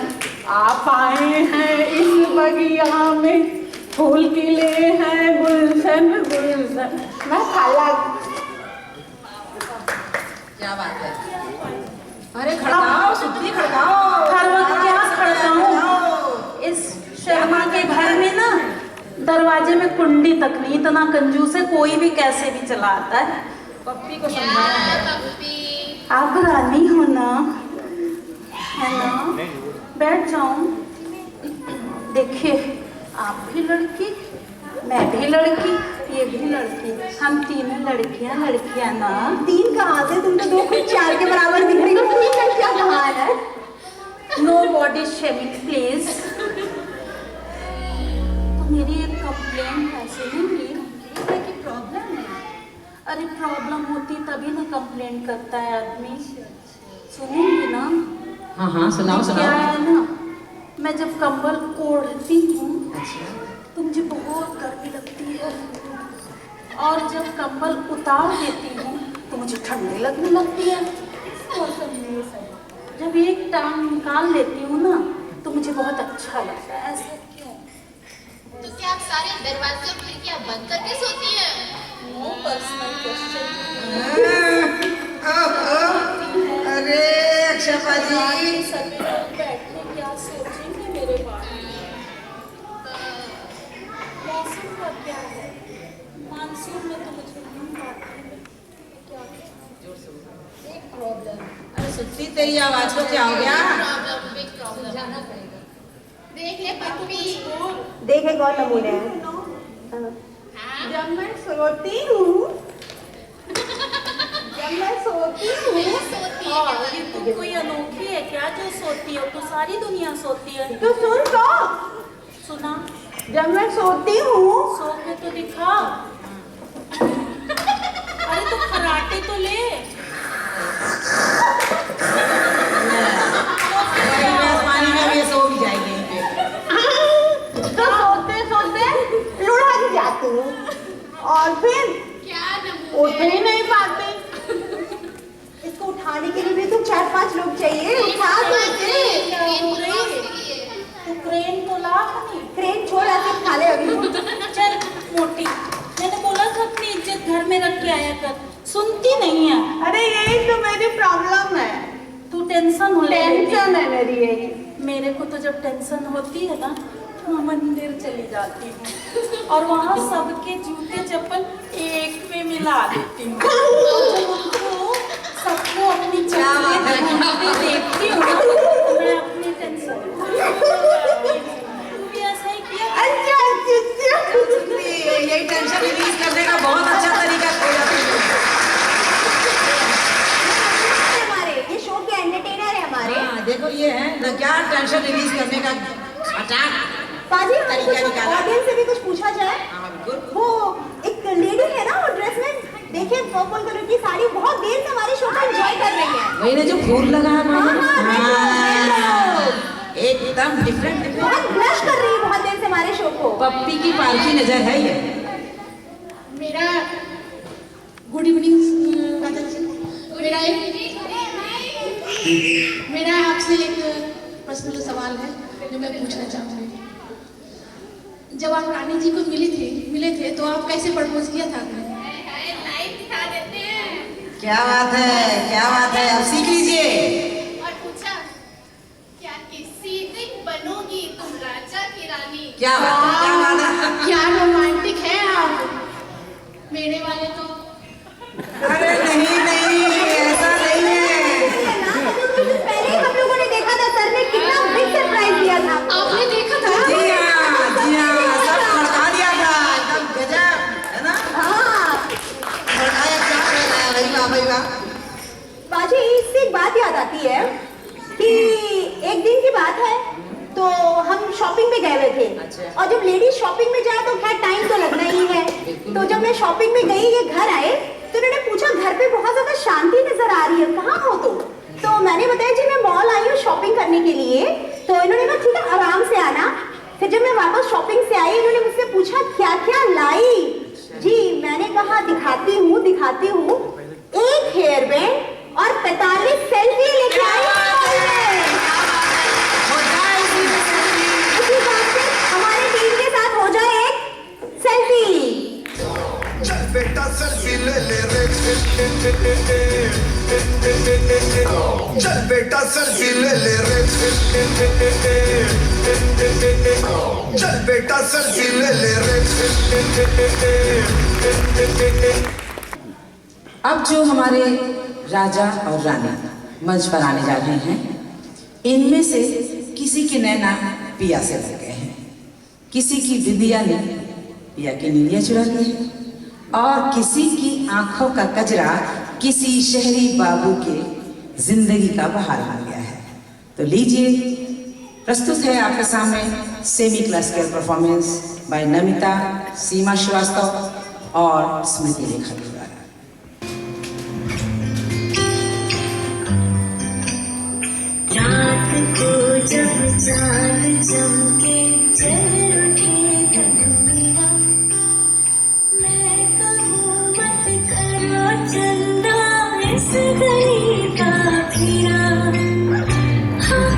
आप आए हैं इस बगिया में, फूल खिले हैं गुलशन गुलशन। मैं फलक। क्या बात है? अरे खड़काओ, सुत्ती खड़काओ। हर वक्त क्या खड़काऊं? इस शर्मा के घर में ना दरवाजे में कुंडी तक नहीं, इतना कंजूस है, कोई भी कैसे भी चला आता है। पप्पी को समझाया है। पप्पी आप रानी हो ना, है ना? बैठ जाऊं? देखिए आप भी लड़की, मैं भी लड़की, ये भी लड़की, हम तीनों लड़कियां ना। 3 कहाँ से, तुम तो 2 खुद 4 के बराबर दिख रही हो। 3 का क्या कमाल है। No body shaming please. तो मेरी एक कंप्लेंट है, सुनेंगी? कि प्रॉब्लम है। अरे प्रॉब्लम होती तभी ना कंप्लेंट करता है आदमी। सुनेंगी ना? हाँ हाँ सुनाओ क्या सुनाओ। है ना, मैं जब कंबल ओढ़ती हूँ अच्छा तो मुझे बहुत गर्मी लगती है, और जब कंबल उतार देती हूँ तो मुझे ठंडी लगने लगती है। और सब मेरे साथ। जब एक टांग निकाल लेती हूँ ना तो मुझे बहुत अच्छा लगता है। ऐसा क्यों? तो क्या आप सारे दरवाजे और खिड़कियां बंद करके सोती हैं? No personal question. अरे अक्षपा जी, सभी लोग बैठने क्या सोचेंगे मेरे बारे में? मौसम का क्या है? मानसून में तो मुझे नींद आती है। क्या एक प्रॉब्लम। अरे सुनती तेरी आवाज को क्या हो गया? Problem, big problem. जाना पड़ेगा। देख ले पप्पी। देखे कौन नमूने हैं। हाँ? जब मैं सोती हूँ, जब मैं सोती हूँ, सोती है क्या? ये तुम कोई अनोखी है क्या जो सोती हो? तो सारी दुनिया सोती है। तो सुन तो, सुना? जब मैं सोती हूँ, सो के तो दिखा। अरे तो खराटे तो ले। पानी में भी सो भी जाएंगे। तो सोते सोते लुढ़क जाती हूँ और फिर क्या उठ नमूने? ही नहीं पाती। इसको उठाने के लिए भी तो 4-5 लोग चाहिए। उठा दो इसे। तू क्रेन तो ला अपनी। क्रेन छोड़, ऐसे खा ले अभी। चल मोटी, मैंने बोला था अपनी इज्जत घर में रख के आया कर। सुनती नहीं है। अरे यही तो मेरी प्रॉब्लम है। तू टेंशन हो ले। टेंशन है मेरी यही। मेरे को तो जब टेंशन होती है ना, मैं मंदिर चली जाती हूँ और वहाँ सबके जूते चप्पल एक में मिला देती हूँ। और जब उनको सबको अपनी चप्पलें ढूंढती देखती हूँ ना, तो मैं अपनी टेंशन तू भी ऐसा ही किया। अच्छा यही टेंशन रिलीज करने का बहुत अच्छा तरीका खोजा तुमने। हमारे ये शो के एंटरटेनर है हमारे। हाँ देखो ये है ना, क्या टेंशन रिलीज करने का अचानक पाजी, हम तरीका कुछ निकाला। ऑडियंस से भी कुछ पूछा जाए। हाँ बिल्कुल। वो एक लेडी है ना, वो ड्रेस में देखिए पर्पल कलर की साड़ी, बहुत देर से हमारे शो को एंजॉय कर रही है। वही ना जो फूल लगा है हाँ, एकदम डिफरेंट। बहुत ब्लश कर रही है बहुत देर से हमारे शो को। पप्पी की पालकी नजर है ये। मेरा गुड इवनिंग। मेरा आपसे एक पर्सनल सवाल है जो मैं पूछना चाहूँगी। जब आप रानी जी को मिले थे तो आप कैसे प्रपोज किया था आपने? लाइव दिखा देते हैं। क्या बात है, क्या बात है, अब सीख लीजिए। और पूछा क्या किसी दिन बनोगी तुम राजा की रानी? क्या बात है, क्या बात है। क्या रोमांटिक है आप। मेरे वाले तो अरे नहीं नहीं, ऐसा नहीं है। पहले हम लोगों ने देखा था, सर ने कितना बिग सरप्राइज दिया था। आपने देखा था? जी हाँ, सब खड़का दिया था, एकदम गजब, है ना? हाँ खड़काया क्या है, भाई वाह भाई वाह। बाजी, इससे एक बात याद आती है कि एक दिन की बात है, तो हम शॉपिंग में गए हुए थे। अच्छा। और जब लेडीज शॉपिंग में जाए तो खैर टाइम तो लगना ही है। तो जब मैं शॉपिंग में गई, ये घर आए तो उन्होंने पूछा घर पे बहुत ज्यादा शांति नजर आ रही है, कहाँ हो तुम? तो मैंने बताया जी मैं मॉल आई हूँ शॉपिंग करने के लिए। तो इन्होंने कहा ठीक है आराम से आना। फिर जब मैं वापस शॉपिंग से आई, इन्होंने मुझसे पूछा क्या क्या लाई। जी मैंने कहा दिखाती हूँ, एक हेयर बैंड और 45 सेल्फी लेके आई हूँ। उसी बात से हमारे टीम के साथ हो जाए एक सेल्फी। चल बेटा सेल्फी ले ले रे, चल बेटा सेल्फी ले ले रे, चल बेटा सेल्फी ले ले रे। अब जो हमारे राजा और रानी मंच पर आने जा रहे हैं, इनमें से किसी के नैना पिया से लग गए हैं, किसी की विद्या ने या कि नीलिया चुराती है, और किसी की आंखों का कजरा किसी शहरी बाबू के जिंदगी का बहार बन गया है। तो लीजिए, प्रस्तुत है आपके सामने semi classical performance by Namita, Seema Srivastava और स्मृति रेखा द्वारा। रात को जब चांद चमके चल उठे तन मेरा, मैं कहूँ मत करो चंदा इस गली का फिरा। हाँ,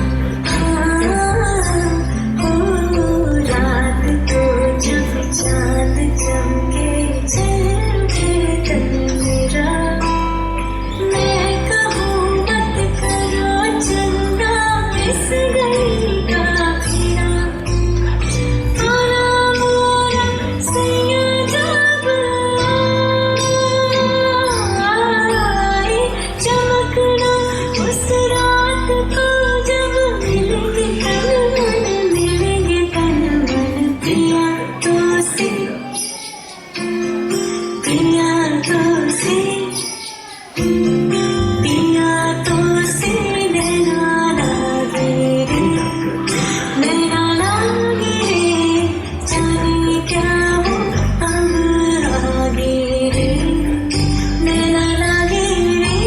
रात को जब चांद चमके चल उठे तन मेरा, मैं कहूँ मत करो चंदा इस गली का फिरा। मोरा मोरा सैया जब आए, चमकना उस रात को जब मिलेंगे तन मन प्रिया तो से, प्रिया तो से, पिया तो से नैना लागे रे, नैना लागे रे, जाने क्या वो अब आगे रे, नैना लागे रे,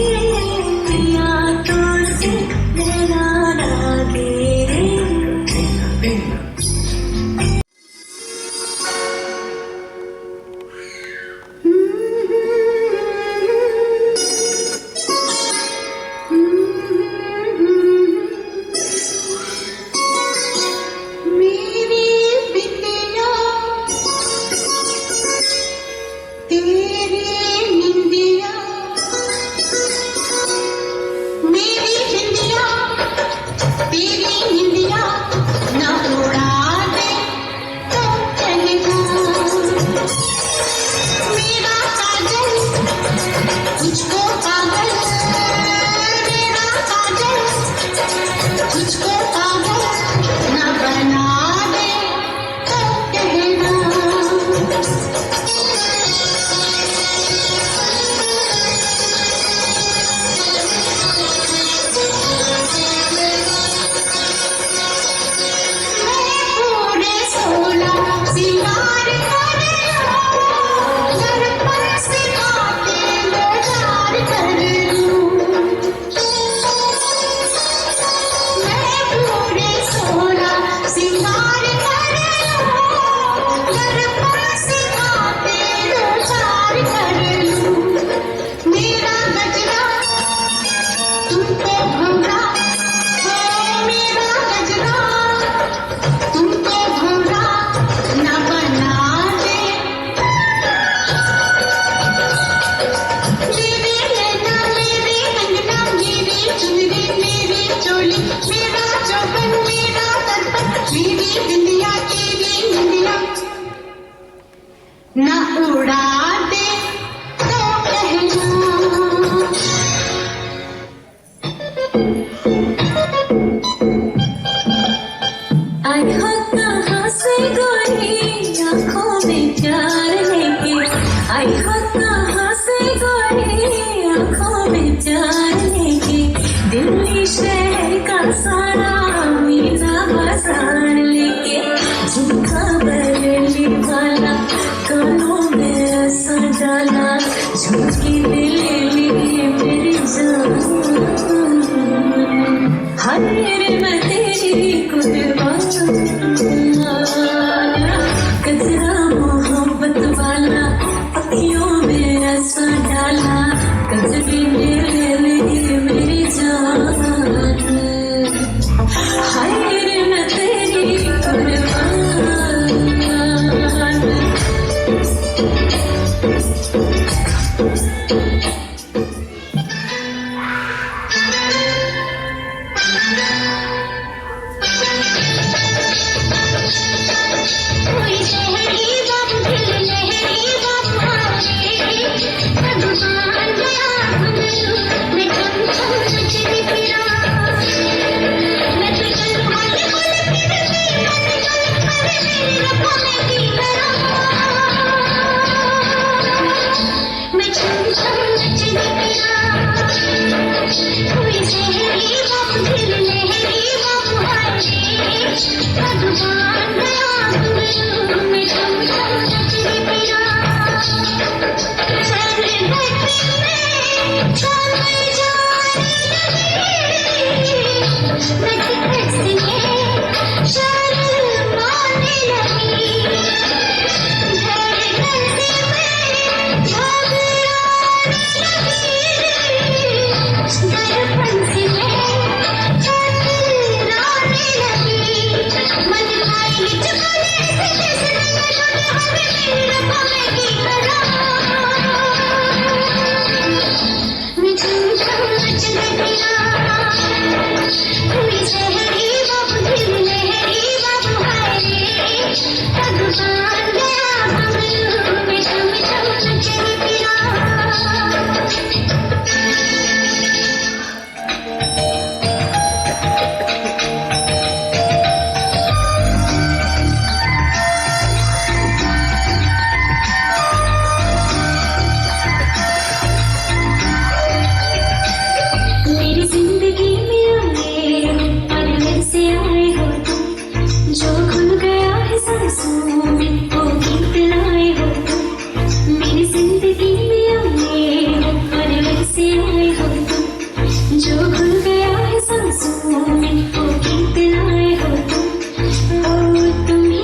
पिया तो से नैना लागे रे। मेरी बिटिया तेरी निंदिया, मेरी बिटिया तेरी निंदिया न उड़ा दे तो चलेगा। मेरा काजल तुझको पागल, मेरा काजल तुझको पागल न बना दे तो कहना। मैं पूरे 16 सिंगार करे लूं, दर्पण से आके नजार कर लूं। मैं पूरे 16 सिंगार करे लूं, दर्पण से आके नजार कर लूं। मेरा गजरा तुमको भंवरा, हो मेरा गजरा तुमको भंवरा न बना दे। मेरे नैना मेरे अंगना, मेरी चुनरी मेरी चोली, मेरा चौबन मेरा दर्पण, मेरी बिंदिया तेरी निंदिया न उड़ा दे तो कहना। आई हो कहाँ से गोरी आँखों में प्यार लेके, आई हो कहाँ से गोरी आँखों में प्यार लेके, दिल्ली शहर का सारा मेरा बाजार लेके, झुमका बरेली वाला कानों में ऐसा डाला, झुमकी ले ली मेरी जान। हाय रे मैं तेरी कुर्बान, कजरा मोहब्बत वाला अखियों में ऐसा डाला, कजरी ले ली मेरी जान। हाय रे मैं तेरी कुर्बान। मेरी जिंदगी में आए और वैसे आए हो तुम, जो खुल गया है सांसों में वो गीत लाए हो तुम। मेरी जिंदगी में आए और वैसे आए हो तुम, जो खुल गया है सांसों में वो गीत लाए हो तुम। ओ तुम ही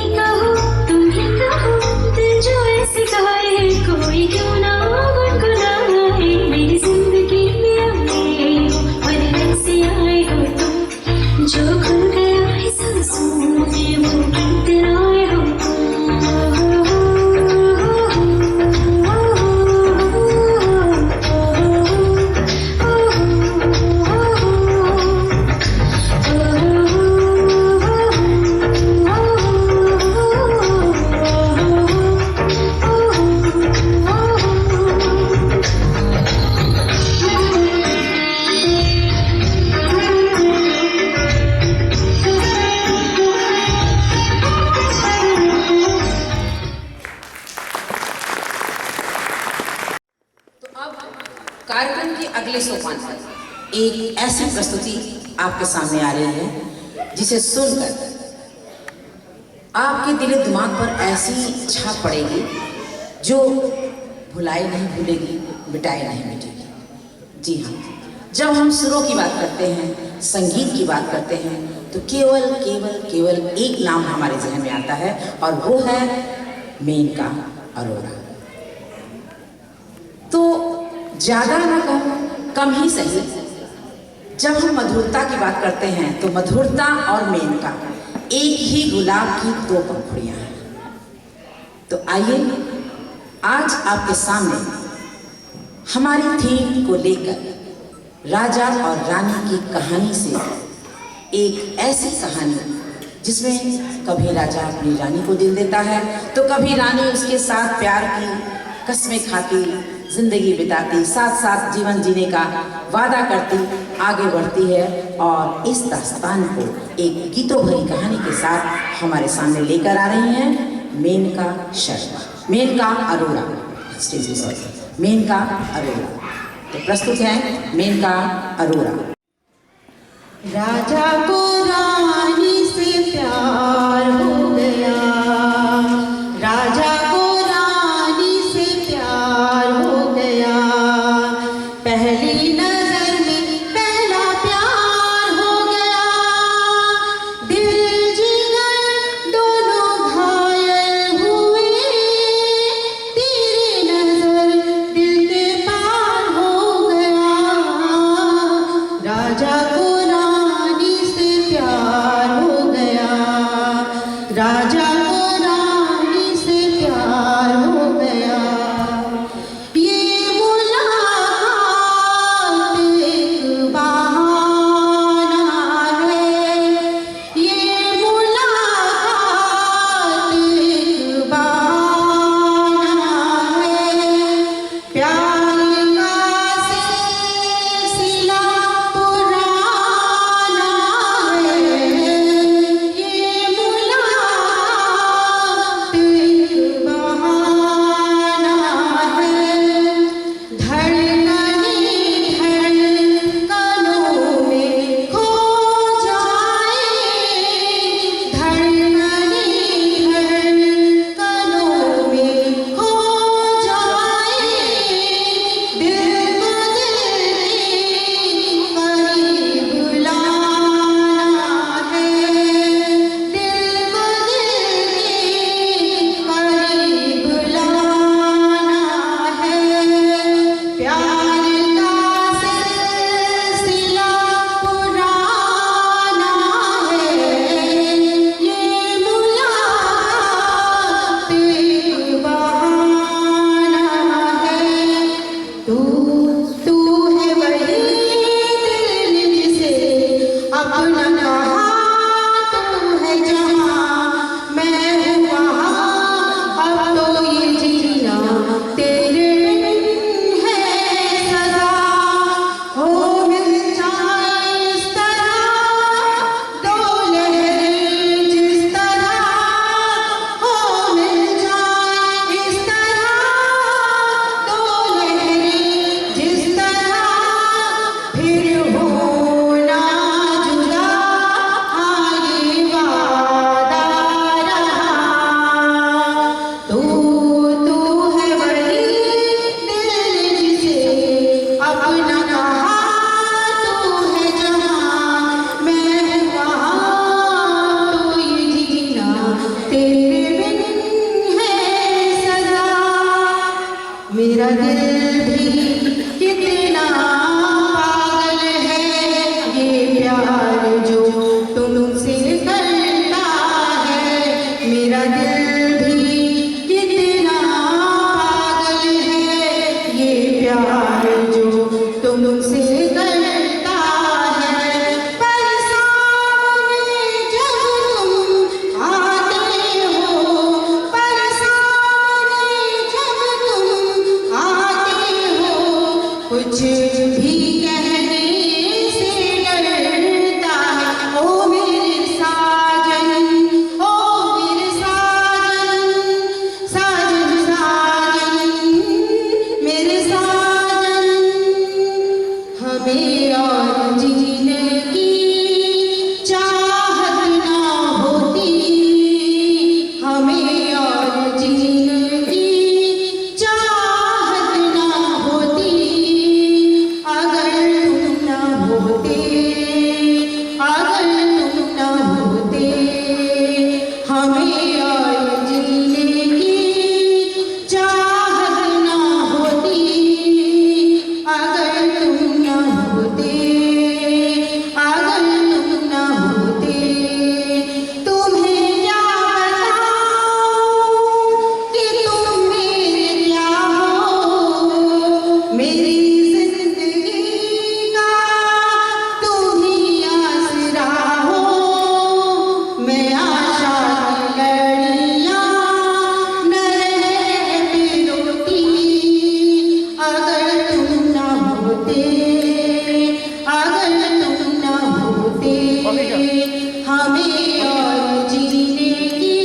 कहो दिल जो ऐसे गाए, कोई क्यों ना गुनगुनाए। मेरी जिंदगी में आए और वैसे आए हो तुम, जो खुल गया है सांसों में वो गीत लाए हो कार्यक्रम के अगले सोपान पर एक ऐसी प्रस्तुति आपके सामने आ रही है जिसे सुनकर आपके दिल दिमाग पर ऐसी छाप पड़ेगी जो भुलाई नहीं भूलेगी, मिटाई नहीं मिटेगी। जी हाँ, जब हम सुरों की बात करते हैं, संगीत की बात करते हैं, तो केवल केवल केवल एक नाम हमारे जहन में आता है और वो है मेनका अरोड़ा। तो ज्यादा ना कम ही सही, जब हम मधुरता की बात करते हैं तो मधुरता और मेनका एक ही गुलाब की दो पंखुड़ियां हैं। तो आइए आज आपके सामने हमारी थीम को लेकर राजा और रानी की कहानी से एक ऐसी कहानी जिसमें कभी राजा अपनी रानी को दिल देता है तो कभी रानी उसके साथ प्यार की कस्में खाती, जिंदगी बिताती, साथ साथ जीवन जीने का वादा करती आगे बढ़ती है। और इस दास्तान को एक गीतों भरी कहानी के साथ हमारे सामने लेकर आ रही हैं मेनका शर्मा, मेनका अरोड़ा। मेनका अरोड़ा, तो प्रस्तुत है मेनका अरोड़ा। राजा को रानी से प्यार हो गया, राजा को रानी से प्यार हो गया। पहली नजर में पहला प्यार हो गया, दिल जिगर दोनों घायल हुए। तेरी नजर दिल के पार हो गया, राजा को रानी से मेरा दिल भी कितना पागल है, ये प्यार जो तुमसे करता है। मेरा दिल भी कितना पागल है, ये प्यार जो तुमसे करता है। पर सामने जब तुम आते हो, पर सामने जब तुम आते हो, कुछ भी कहने से डरता है। ओ मेरे साजन, ओ मेरे साजन, साजन साजन, मेरे साजन। हमें और जीने की चाहत ना होती, हमें और जीने की चाहत ना होती, अगर तुम ना होते, अगर तुम ना होते। हमें और जीने की चाहत ना होती, अगर तुम ना होते, अगर तुम ना होते। तुम्हें क्या बताऊं कि तुम मेरे क्या हो, मेरी जिंदगी का तुम ही आसरा हो। मैं आशा की लड़ियां न रह पिरोती, अगर तुम ना होते, अगर तुम ना होते। हमें और जीने की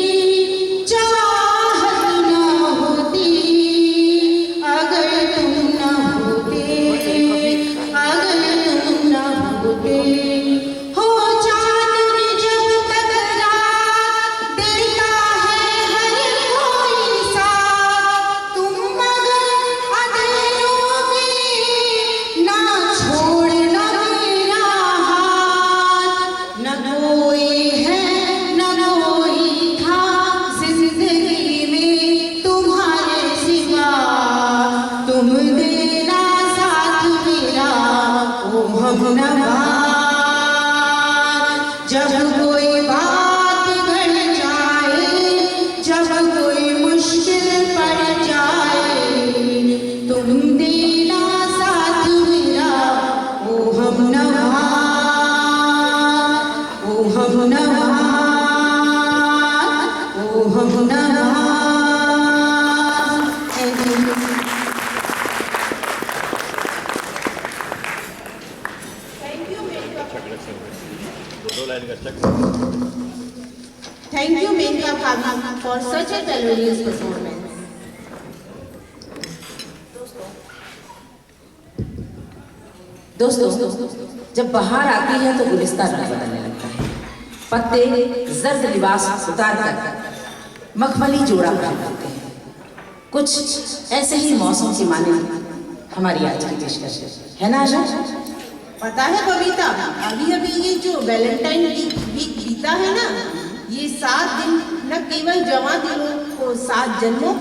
चाहत ना होती, अगर तुम ना होते, अगर तुम ना होते। हो चांदनी जब तक रात देता है हर कोई साथ, तुम मगर अंधेरों में ना छोड़ना मेरा हाथ। न कोई है न कोई था जिंदगी में तुम्हारे सिवा, तुम देना साथ मेरा ओ हमनवा। जब कोई बात घट जाए, जब कोई मुश्किल पड़ जाए, तुम देना साथ मेरा ओ हमनवा, ओ हमनवा, ओ हमनवा। Thank you. Thank you, Menka Bhabhi, for such a melodious performance. दोस्तों, जब बाहर आती है तो गुलिस्तान रंग बदलने लगता है। पत्ते जर्द लिबास उतार कर मखमली जोड़ा पहन लेते हैं। कुछ ऐसे ही मौसम की माने हमारी आज की पेशकश है ना आशा? पता है बबीता, अभी अभी ये जो वैलेंटाइन वीक बीता है ना, ये 7 दिन न केवल जवां दिलों को 7 जन्मों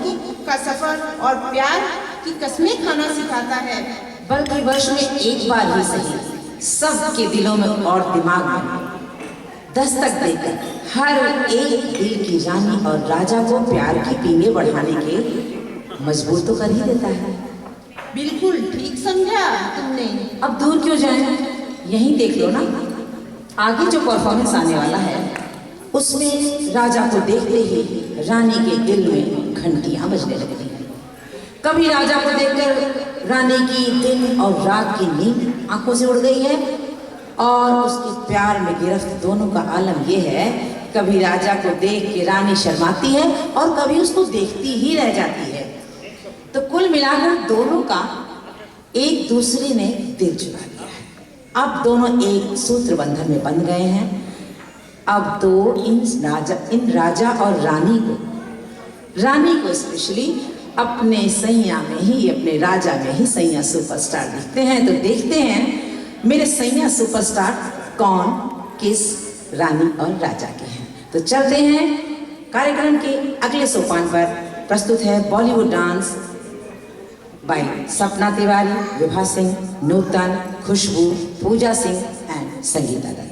का सफर और प्यार की कस्में खाना सिखाता है, बल्कि वर्ष में एक बार ही सही सबके दिलों में और दिमाग में दस्तक देकर हर एक दिल की रानी और राजा को प्यार की पींगे बढ़ाने के मजबूर तो कर ही देता है। बिल्कुल ठीक समझा तुमने। अब दूर क्यों जाएं? यहीं देख लो ना, आगे जो परफॉर्मेंस आने वाला है उसमें राजा को देखते ही रानी के दिल में घंटियां बजने लगती हैं। कभी राजा को देखकर रानी की दिन और रात की नींद आंखों से उड़ गई है, और उसके प्यार में गिरफ्त दोनों का आलम यह है, कभी राजा को देख के रानी शर्माती है और कभी उसको देखती ही रह जाती है। तो कुल मिलाकर दोनों का एक दूसरे ने दिल चुरा लिया है। अब दोनों एक सूत्र बंधन में बंध गए हैं। अब तो इन राजा और रानी को स्पेशली अपने सैया में ही, अपने राजा में ही सैया सुपरस्टार दिखते हैं। तो देखते हैं मेरे सैया सुपरस्टार कौन किस रानी और राजा के हैं। तो चलते हैं कार्यक्रम के अगले सोपान पर। प्रस्तुत है बॉलीवुड डांस बाय सपना तिवारी, विभा सिंह, नूतन, खुशबू, पूजा सिंह एंड संगीता दत्ता।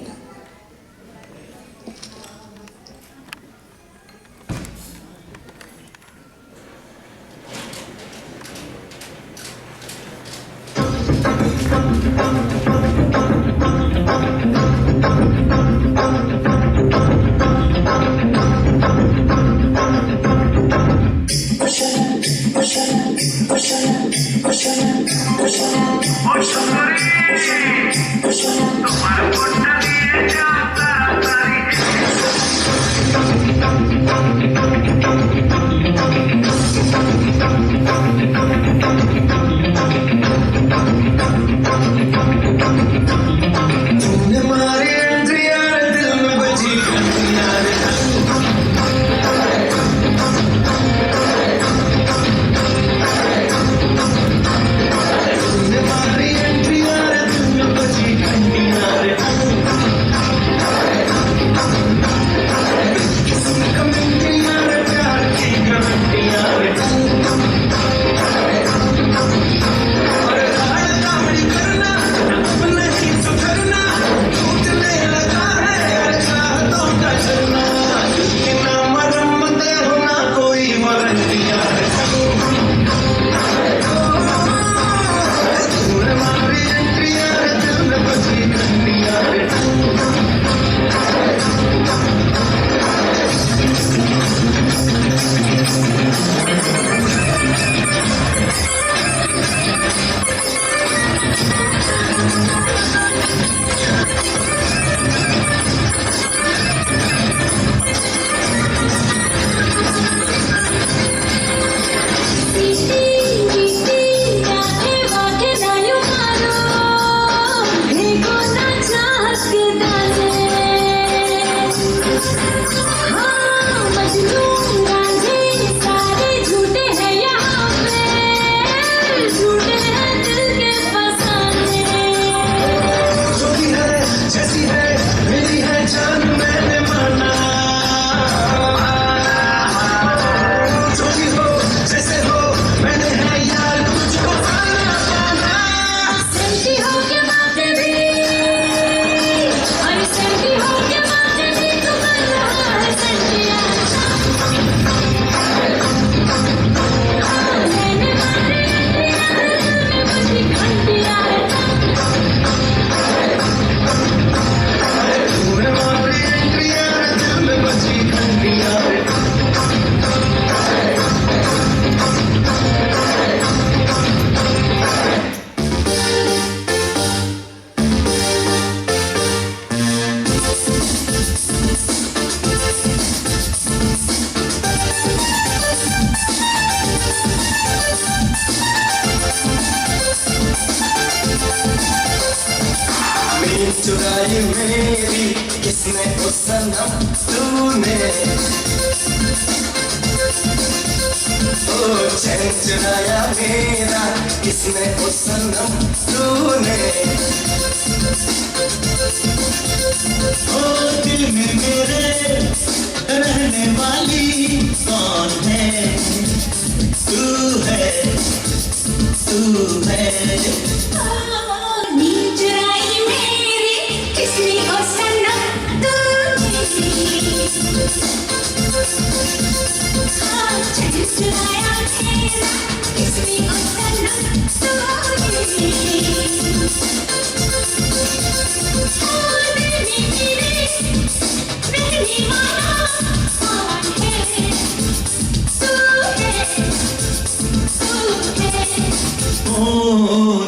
चुराई मेरी किसने ओ सनम तूने, ओ चैन चुराया मेरा किसने ओ सनम तूने, ओ दिल में मेरे रहने वाली कौन है, तू है, तू है।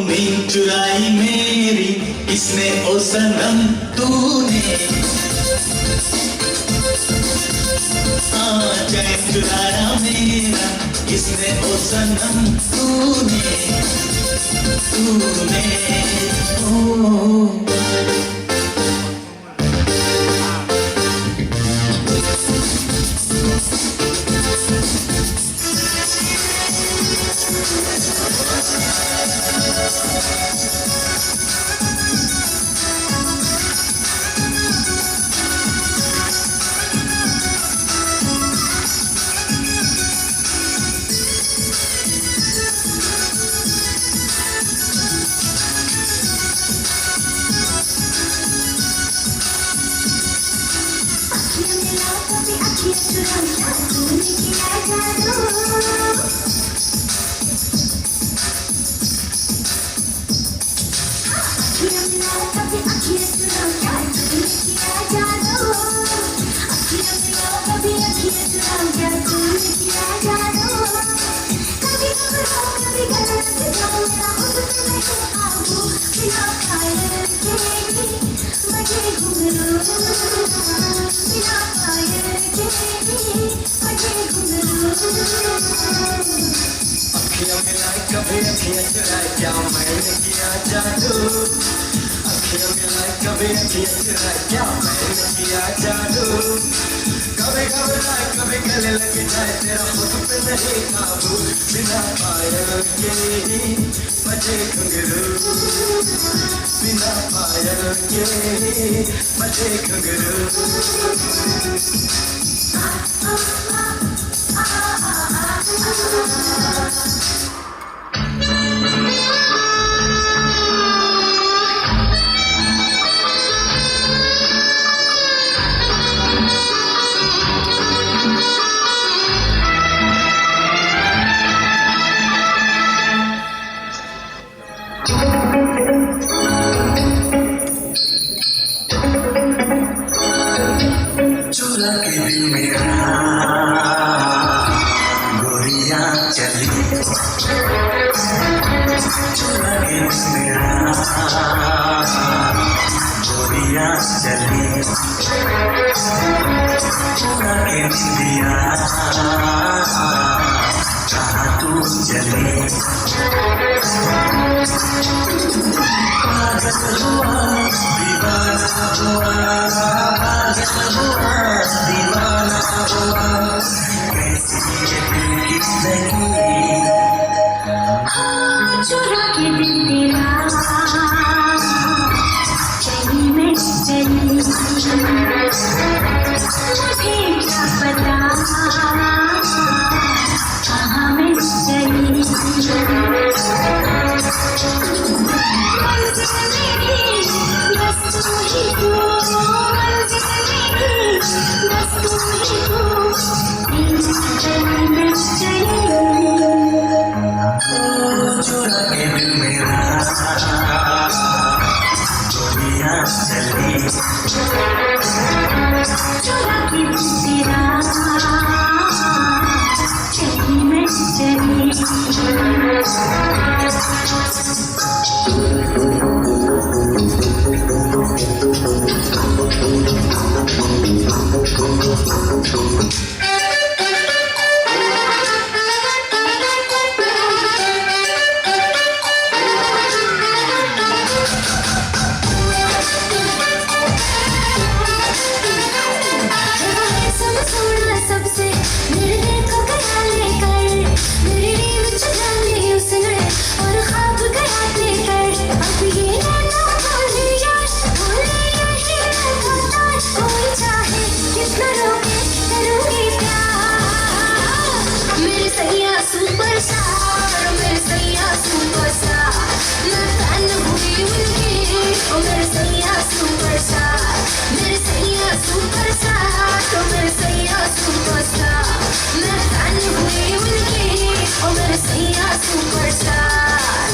नींद चुराई मेरी किसने ओ सनम तूने, चैन चुराया मेरा किसने ओ सनम तूने, तूने ओ कभी अखियां चुराए क्या मैंने किया जादू अखियां मिलाए कभी अखियां चुराए क्या मैंने किया जादू कभी घबराए कभी गले लग जाए तेरा खुद पे नहीं काबू बिना पायल के बजे घुंघरू बिना पायल के बजे घुंघरू चुरा के दिल मेरा गोरिया चली चुरा के दिल मेरा गोरिया चली चुरा के दिया कहाँ तू चली पागल हुआ दीवाना हुआ पागल हुआ दीवाना हुआ कैसी ये दिल की नहीं चुरा के दिल तेरा कहीं मैं चली मुझे क्या पता कहाँ मैं चली चुरा के दिल मेरा गोरिया चली चुरा के दिल तेरा कहीं मैं चली सबसे मेरे दिल को गया लेकर मेरी नींद चुरा ली उसने और ख्वाब गया लेकर अब ये नैना बोले यार यही लगातार कोई चाहे कितना रोके करूँगी प्यार मेरे सैया सुपरस्टार मेरे सैया सुपरस्टार मैं फैन हुई उनकी ओ मेरे सैया सुपरस्टार मेरे सैया सुपरस्टार तो मेरे सैया सुपरस्टार मैं फैन हुई उनकी ओ मेरे सैया सुपरस्टार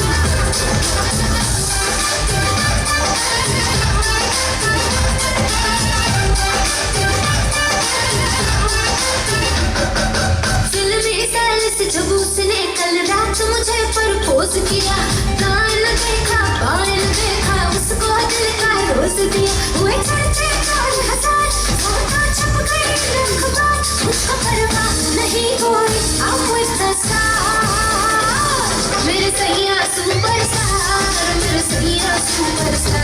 फिल्मी स्टाइल से जब उसने कल रात मुझे प्रपोज किया कान देखा बाल देखा उसको दिल का रोज दिया हुए चर्चे काल हजार फोटो छप गई अखबार मुझको परवाह नहीं हुई I'm with the star मेरे सैया सुपरस्टार मेरे सैया सुपरस्टार